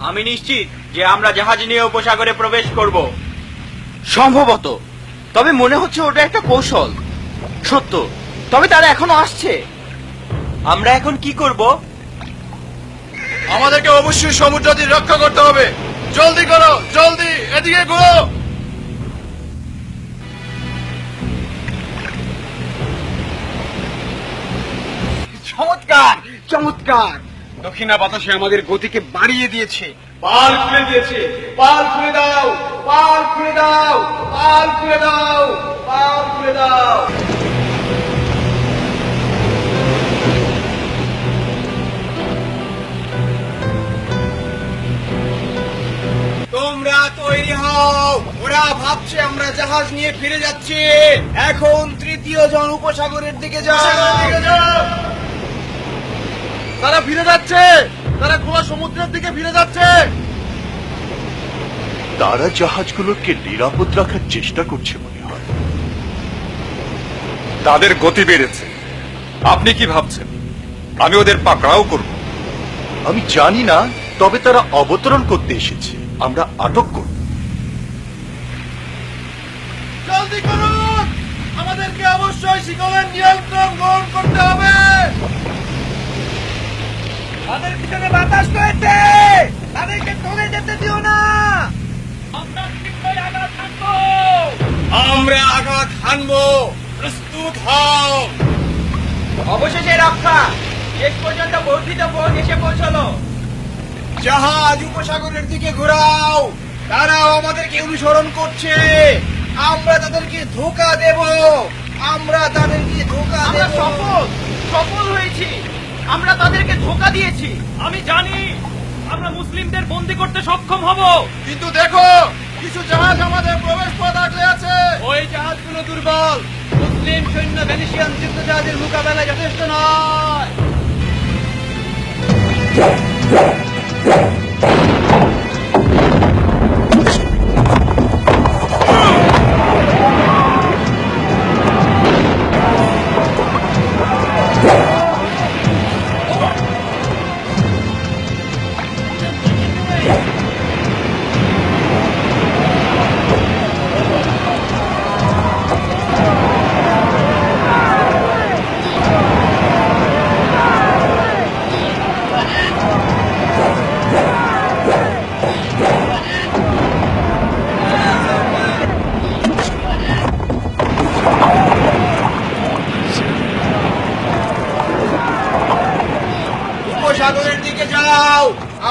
আমি নিশ্চিত যে আমরা জাহাজ নিয়ে উপসাগরে প্রবেশ করব। সম্ভবত, তবে মনে হচ্ছে ওটা একটা কৌশল। সত্য, তবে তারা এখনো আসছে। আমরা এখন কি করব? আমাদেরকে অবশ্যই সমুদ্রতীর রক্ষা করতে হবে। জলদি করো, জলদি এদিকে ঘুরো। চমৎকার, চমৎকার। দক্ষিণা বাতাসে আমাদের গতিকে বাড়িয়ে দিয়েছে। পাল খুলে দিয়েছে। পাল খুলে দাও, পাল খুলে দাও, পাল খুলে দাও, পাল খুলে দাও। তোমরা তৈরি হও। ওরা ভাবছে আমরা জাহাজ নিয়ে ফিরে যাচ্ছি। এখন 3য় জন উপসাগরের দিকে যাও। তারা ফিরে যাচ্ছে, তারা খোলা সমুদ্রের দিকে ফিরে যাচ্ছে। তারা জাহাজগুলোকে নিরাপদ রাখার চেষ্টা করছে মনে হয়। তাদের গতি বেড়েছে। আপনি কি ভাবছেন আমি ওদের পাকড়াও করব? আমি জানি না, তবে তারা অবতরণ করতে এসেছে। আমরা আটক করব। জলদি করুন, আমাদেরকে অবশ্যই শিকলের নিয়ন্ত্রণ গ্রহণ করতে হবে। তাদের পিছনে বাতাস রয়েছে, তাদেরকে চলে যেতে দিও না। আমরা আঘাত হানবো। প্রস্তুত হও। অবশেষে রক্ষা। শেষ পর্যন্ত বর্ধিত পথ এসে পৌঁছলো। জাহাজ উপসাগরের দিকে ঘোরাও। তারাও আমাদেরকে অনুসরণ করছে। আমরা তাদেরকে ধোঁকা দেব। আমরা তাদেরকে ধোঁকা দেব। সফল হয়েছি। আমরা তাদেরকে ধোঁকা দিয়েছি। আমি জানি আমরা মুসলিমদের বন্দী করতে সক্ষম হব, কিন্তু দেখো, কিছু জাহাজ আমাদের প্রবেশ পথ আটকে আছে। ওই জাহাজগুলো দুর্বল। মুসলিম সৈন্য ভেনিসিয়ান যুদ্ধ জাহাজের মোকাবেলায় যথেষ্ট নয়।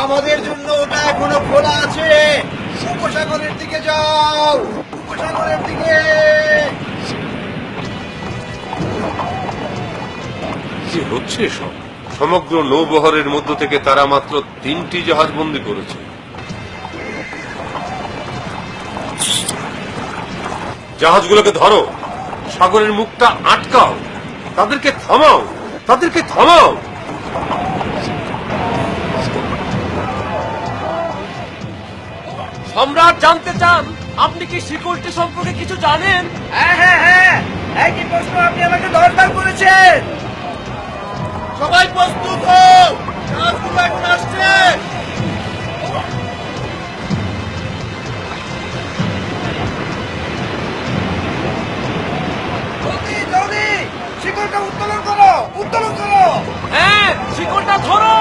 আমাদের জন্য ওটা এখনো খোলা আছে। উপসাগরের দিকে যাও, উপসাগরের দিকে। কি হচ্ছে এসব? সমগ্র নৌবহরের মধ্য থেকে তারা মাত্র 3টি জাহাজ বন্দী করেছে। জাহাজগুলোকে ধরো, সাগরের মুখটা আটকাও, তাদেরকে থামাও, তাদেরকে থামাও। সম্রাট জানতে চান আপনি কি শিকলটি সম্পর্কে কিছু জানেন? হ্যাঁ হ্যাঁ হ্যাঁ, একই প্রশ্ন আপনি আমাকে 10 বার করেছেন। সবাই প্রস্তুত হও, জাহাজগুলো এখন আসছে। জলদি জলদি শিকলটা উত্তোলন করো, উত্তোলন করো। হ্যাঁ, শিকলটা ধরো।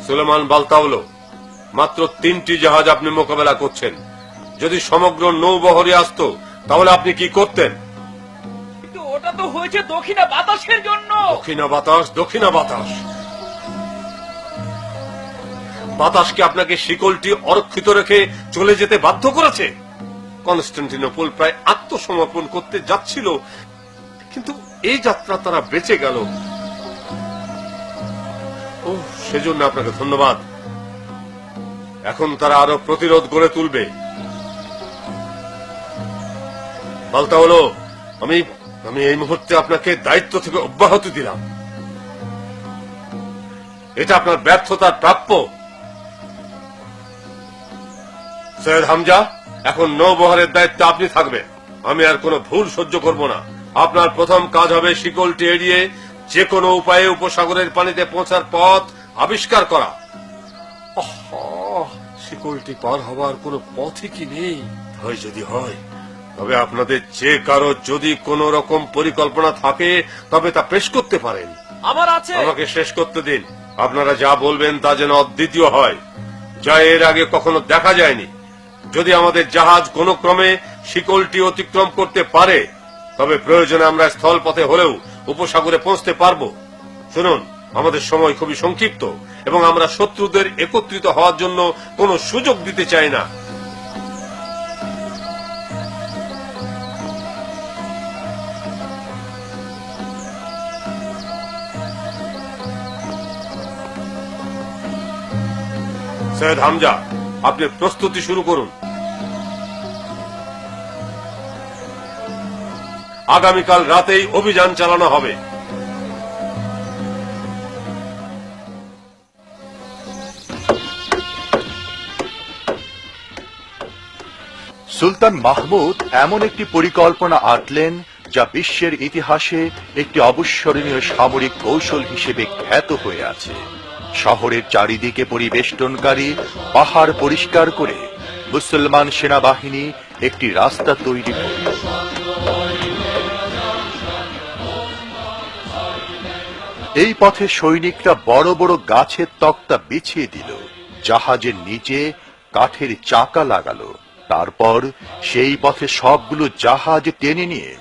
সুলেমান বালতাউলো, মাত্র 3টি জাহাজ আপনি মোকাবেলা করছেন। যদি সমগ্র নৌবহরে আসতো তাহলে আপনি কি করতেন? কিন্তু ওটা তো হয়েছে দক্ষিণা বাতাসের জন্য। দক্ষিণা বাতাস, দক্ষিণা বাতাস। বাতাসকে আপনাকে শিকলটি অরক্ষিত রেখে চলে যেতে বাধ্য করেছে। কনস্টান্টিনোপল প্রায় আত্মসমর্পণ করতে যাচ্ছিল, কিন্তু এই যাত্রা তারা বেঁচে গেল। ও, সেজন্য আপনাকে ধন্যবাদ। এখন তারা আরো প্রতিরোধ গড়ে তুলবে। বালতাউলো, আমি এই মুহূর্তে আপনাকে দায়িত্ব থেকে অব্যাহতি দিলাম। এটা আপনার ব্যর্থতার প্রাপ্য। সৈয়দ হামজা, এখন নৌবহরের দায়িত্বে আপনি থাকবেন। আমি আর কোনো ভুল সহ্য করব না। আপনার প্রথম কাজ হবে শিকলটি এড়িয়ে যে কোনো উপায়ে উপসাগরের পানিতে পৌঁছার পথ আবিষ্কার করা। শিকলটি পার হবার কোনো পথই কি নেই? হয় যদি হয়, তবে আপনাদের যে কারো যদি কোনো রকম পরিকল্পনা থাকে তবে তা পেশ করতে পারেন। আমার আছে। আমাকে শেষ করতে দিন। আপনারা যা বলবেন তা যেন অদ্বিতীয় হয়, যা এর আগে কখনো দেখা যায়নি। যদি আমাদের জাহাজ কোনো ক্রমে শিকলটি অতিক্রম করতে পারে, তবে প্রয়োজনে আমরা স্থলপথে হলেও উপসাগরে পৌঁছতে পারবো। শুনুন, আমাদের সময় খুবই সংক্ষিপ্ত এবং আমরা শত্রুদের একত্রিত হওয়ার জন্য কোনো সুযোগ দিতে চাই না। সৈয়দ হামজা, আপনি প্রস্তুতি শুরু করুন। আগামীকাল রাতেই অভিযান চালানো হবে। সুলতান মাহমুদ এমন একটি পরিকল্পনা আঁটলেন যা বিশ্বের ইতিহাসে একটি অবিস্মরণীয় সামরিক কৌশল হিসেবে খ্যাত হয়ে আছে। শহরের চারিদিকে পরিবেষ্টনকারী পাহাড় পরিষ্কার করে মুসলমান সেনাবাহিনী একটি রাস্তা তৈরি করল। এই পথে সৈনিকরা বড় বড় গাছের তক্তা বিছিয়ে দিল, জাহাজের নিচে কাঠের চাকা লাগালো। তারপর সেই পথে সবগুলো জাহাজ টেনে নিয়ে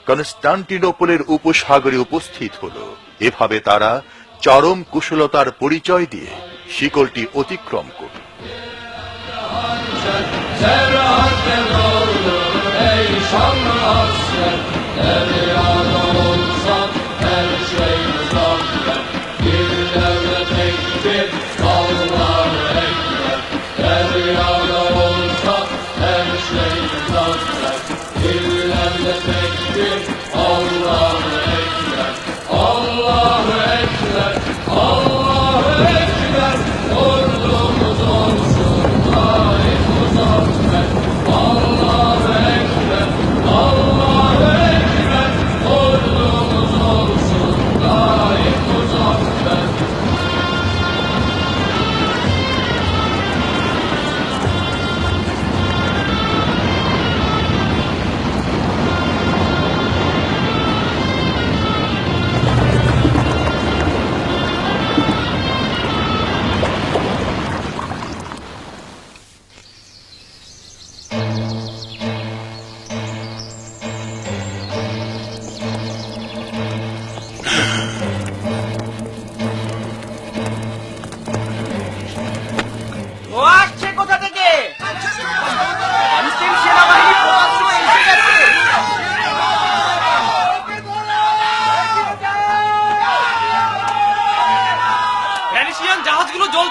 কনস্টান্টিনোপলের উপসাগরে উপস্থিত হলো। এভাবে তারা চরম কুশলতার পরিচয় দিয়ে শিকলটি অতিক্রম করল।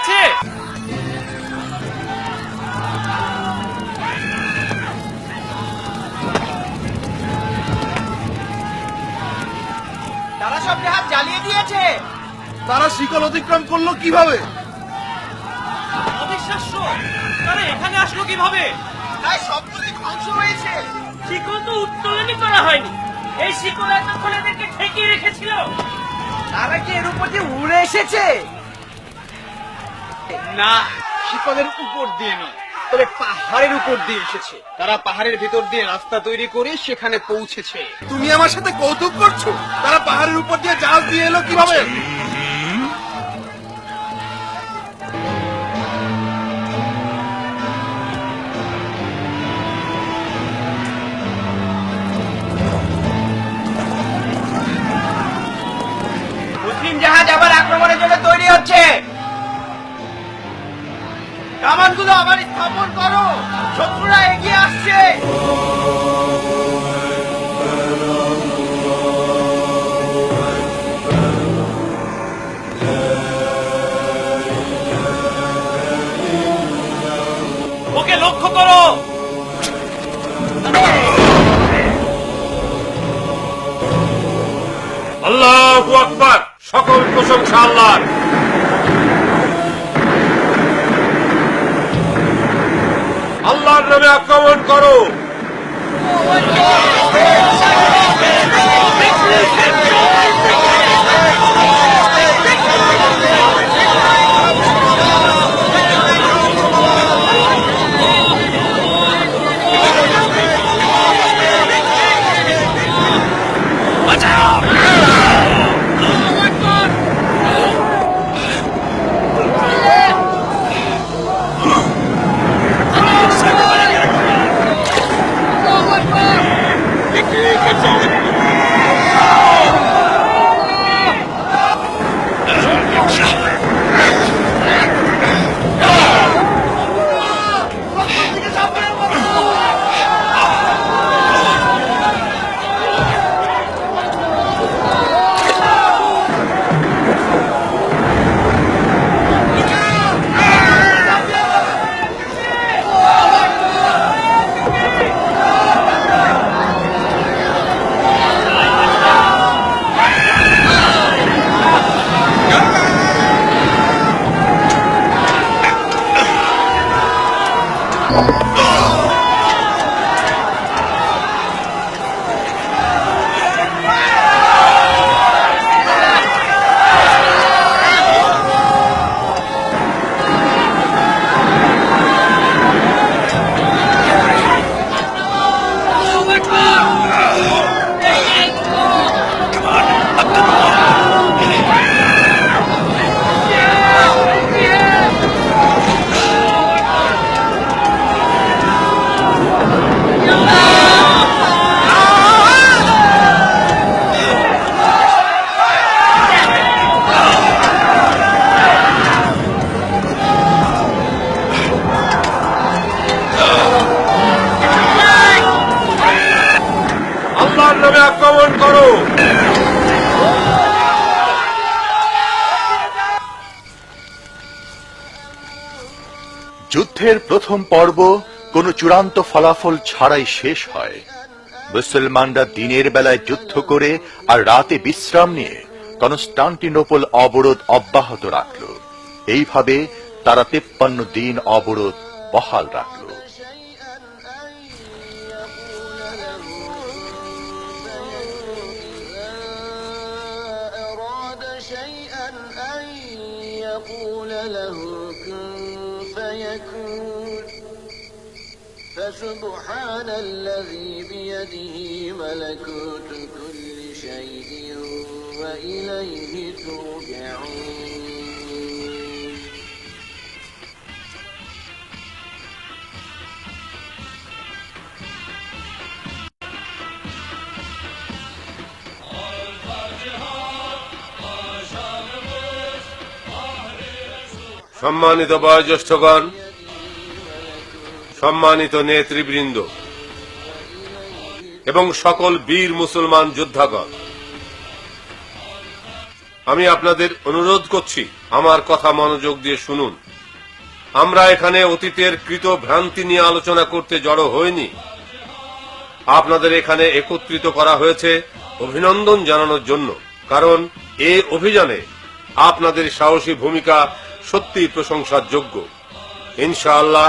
চলছে। তারা সব জাহাজ জ্বালিয়ে দিয়েছে। তারা শিকল অতিক্রম করলো কিভাবে? অবিশ্বাস্য, তারা এখানে আসলো কিভাবে? তাই সবগুলি ধ্বংস হয়েছে। শিকল তো উত্তোলনই করা হয়নি। এই শিকল এতক্ষণ এদেরকে ঠেকিয়ে রেখেছিল। তারা কি এর উপর দিয়ে উড়ে এসেছে? না, শিকলের উপর দিয়ে নয়, তবে পাহাড়ের উপর দিয়ে এসেছে। তারা পাহাড়ের ভিতর দিয়ে রাস্তা তৈরি করে সেখানে পৌঁছেছে। তুমি আমার সাথে কৌতুক করছো? তারা পাহাড়ের উপর দিয়ে জাল দিয়ে এলো কিভাবে? মুসলিম জাহাজ আবার আক্রমণের জন্য তৈরি হচ্ছে। কামানগুলো আবার স্থাপন করো, শত্রুরা এগিয়ে আসছে। ওকে লক্ষ্য করো। আল্লাহু আকবার, সকল প্রশংসা আল্লাহর। আল্লাহর নামে আক্রমণ করো। আল্লাহর নামে আক্রমণ করো। যুদ্ধের প্রথম পর্ব কোনো চূড়ান্ত ফলাফল ছাড়াই শেষ হয়। মুসলমানরা দিনের বেলায় যুদ্ধ করে আর রাতে বিশ্রাম নিয়ে কনস্টান্টিনোপল অবরোধ অব্যাহত রাখল। এইভাবে তারা 53 দিন অবরোধ বহাল রাখল। فسبحان الذي بيده ملكوت كل شيء وإليه ترجعون সম্মানিত বয়োজ্যেষ্ঠগণ, সম্মানিত নেতৃবৃন্দ এবং সকল বীর মুসলমান যোদ্ধাগণ, আমি আপনাদের অনুরোধ করছি আমার কথা মনোযোগ দিয়ে শুনুন। আমরা এখানে অতীতের কৃত ভ্রান্তি নিয়ে আলোচনা করতে জড়ো হইনি। আপনাদের এখানে একত্রিত করা হয়েছে অভিনন্দন জানানোর জন্য, কারণ এই অভিযানে আপনাদের সাহসী ভূমিকা সত্যি প্রশংসার যোগ্য। ইনশাআল্লাহ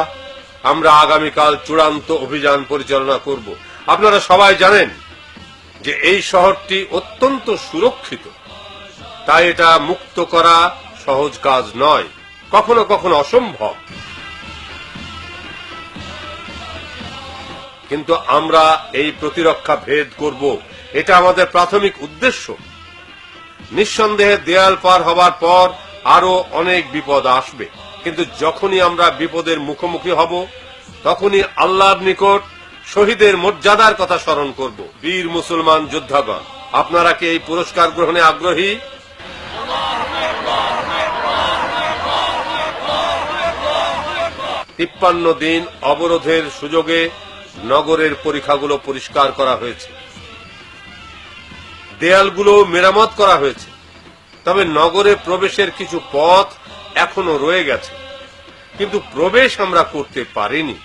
আমরা আগামীকাল চূড়ান্ত অভিযান পরিচালনা করব। আপনারা সবাই জানেন যে এই শহরটি অত্যন্ত সুরক্ষিত, তাই এটা মুক্ত করা সহজ কাজ নয়, কখনো কখনো অসম্ভব। কিন্তু আমরা এই প্রতিরক্ষা ভেদ করব, এটা আমাদের প্রাথমিক উদ্দেশ্য। নিঃসন্দেহে দেয়াল পার হবার পর আরো অনেক বিপদ আসবে, কিন্তু যখনই আমরা বিপদের মুখোমুখি হব তখনই আল্লাহর নিকট শহীদের মর্যাদার কথা স্মরণ করব। বীর মুসলমান যোদ্ধাগণ, আপনারা কি এই পুরস্কার গ্রহণে আগ্রহী? 53 দিন অবরোধের সুযোগে নগরের পরিখাগুলো পরিষ্কার করা হয়েছে, দেয়ালগুলো মেরামত করা হয়েছে, তবে নগরে প্রবেশের কিছু পথ এখনো রয়ে গেছে, কিন্তু প্রবেশ আমরা করতে পারিনি।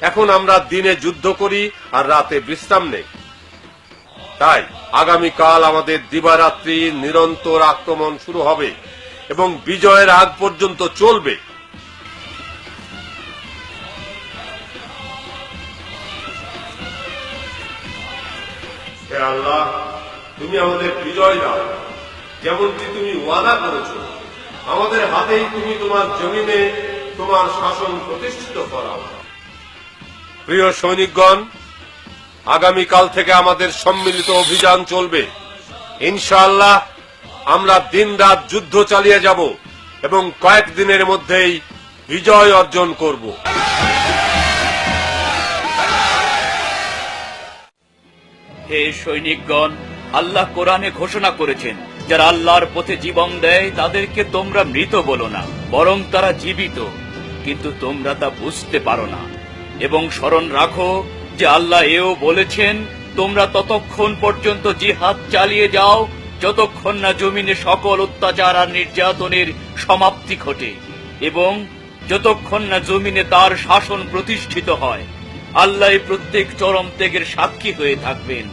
এখন আমরা দিনে যুদ্ধ করি আর রাতে বিশ্রাম নেই। তাই আগামীকাল আমাদের দিবারাত্রি নিরন্তর আক্রমণ শুরু হবে এবং বিজয়ের আগ পর্যন্ত চলবে। হে আল্লাহ, তুমি আমাদের বিজয় দাও, যেমনটি তুমি ওয়াদা করেছ। আমাদের হাতেই তুমি তোমার জমিনে তোমার শাসন প্রতিষ্ঠিত করাও। প্রিয় সৈনিকগণ, আগামীকাল থেকে আমাদের সম্মিলিত অভিযান চলবে। ইনশাআল্লাহ আমরা দিনরাত যুদ্ধ চালিয়ে যাব এবং কয়েকদিনের মধ্যেই বিজয় অর্জন করব। হে সৈনিকগণ, আল্লাহ কোরআনে ঘোষণা করেছেন, যারা আল্লাহর পথে জীবন দেয় তাদেরকে তোমরা মৃত বলো না, বরং তারা জীবিত, কিন্তু তোমরা তা বুঝতে পারো না। এবং স্মরণ রাখো যে আল্লাহ এও বলেছেন, তোমরা ততক্ষণ পর্যন্ত জিহাদ চালিয়ে যাও যতক্ষণ না জমিনে সকল অত্যাচার আর নির্যাতনের সমাপ্তি ঘটে এবং যতক্ষণ না জমিনে তার শাসন প্রতিষ্ঠিত হয়। আল্লাহ প্রত্যেক চরম ত্যাগের সাক্ষী হয়ে থাকবেন।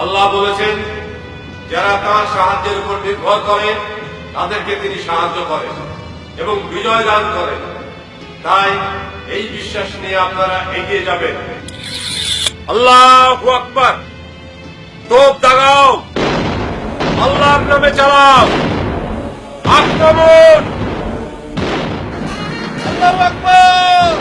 আল্লাহ বলেছেন, যারা তার সাহায্যের উপর নির্ভর করে তাদেরকে তিনি সাহায্য করেন এবং বিজয় দান করেন। তাই এই বিশ্বাস নিয়ে আপনারা এগিয়ে যাবেন। আল্লাহু আকবার! তোপ দাগাও, আল্লাহর নামে চালাও, আক্রমণ! আল্লাহু আকবার!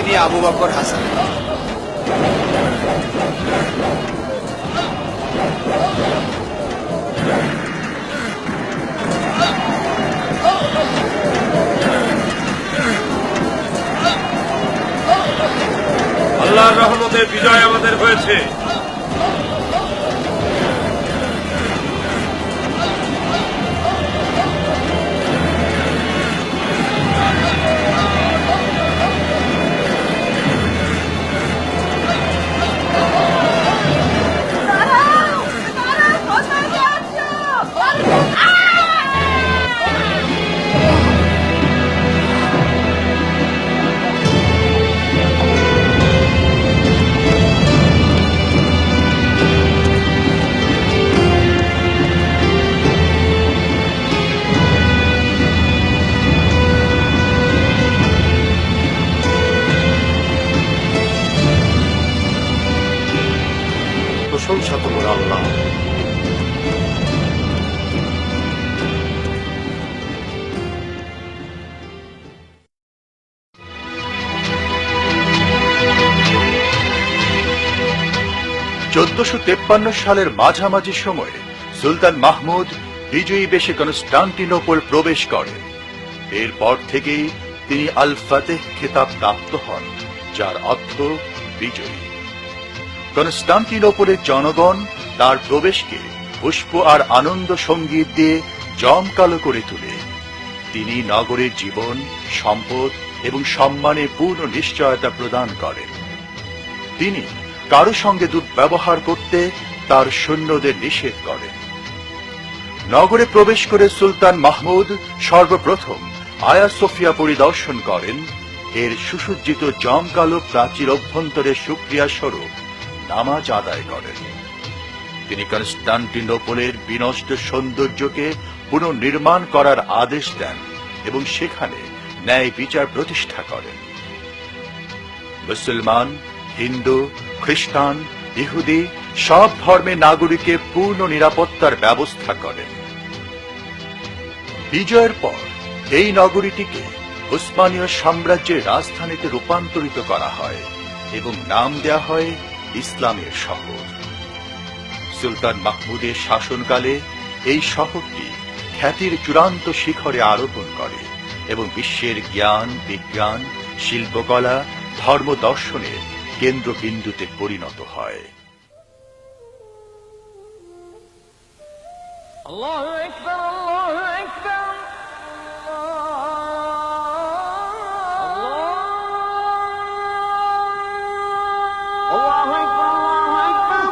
তিনি আবু বকর হাসান। আল্লাহর রহমতের বিজয় আমাদের হয়েছে। প্রশংসা তোমার আল্লাহ। সালের মাঝামাঝি সময়ে সুলতান মাহমুদ বিজয়ী বেশে কনস্টান্টিনোপল প্রবেশ করেন। এরপর থেকেই তিনি আল ফাতেহ খেতাব প্রাপ্ত হন, যার অর্থ বিজয়ী। কনস্টান্টিনোপলের জনগণ তার প্রবেশকে পুষ্প আর আনন্দ সঙ্গীত দিয়ে জমকালো করে তোলে। তিনি নগরের জীবন, সম্পদ এবং সম্মানে পূর্ণ নিশ্চয়তা প্রদান করেন। তিনি কারো সঙ্গে দুর্ব্যবহার করতে তার সৈন্যদের নিষেধ করেন। নগরে প্রবেশ করে সুলতান মাহমুদ সর্বপ্রথম আয়া সোফিয়া পরিদর্শন করেন। এর সুসজ্জিত জমকালো প্রাচীর অভ্যন্তরে সুক্রিয়া স্বরূপ নামাজ আদায় করেন। তিনি কনস্টান্টিনোপলের বিনষ্ট সৌন্দর্যকে পুনর্নির্মাণ করার আদেশ দেন এবং সেখানে ন্যায় বিচার প্রতিষ্ঠা করেন। মুসলমান, হিন্দু, খ্রিস্টান, ইহুদি সব ধর্মের নাগরিকের পূর্ণ নিরাপত্তার ব্যবস্থা করেন। বিজয়ের পর এই নগরীটিকে উসমানীয় সাম্রাজ্যের রাজধানীতে রূপান্তরিত করা হয় এবং নাম দেয়া হয় ইসলামের শহর। সুলতান মাহমুদের শাসনকালে এই শহরটি খ্যাতির চূড়ান্ত শিখরে আরোহণ করে এবং বিশ্বের জ্ঞান, বিজ্ঞান, শিল্পকলা, ধর্ম দর্শনের কেন্দ্রবিন্দুতে পরিণত হয়। আল্লাহু আকবার, আল্লাহু আকবার। আল্লাহু আকবার, আল্লাহু আকবার।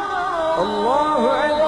আল্লাহু আকবার।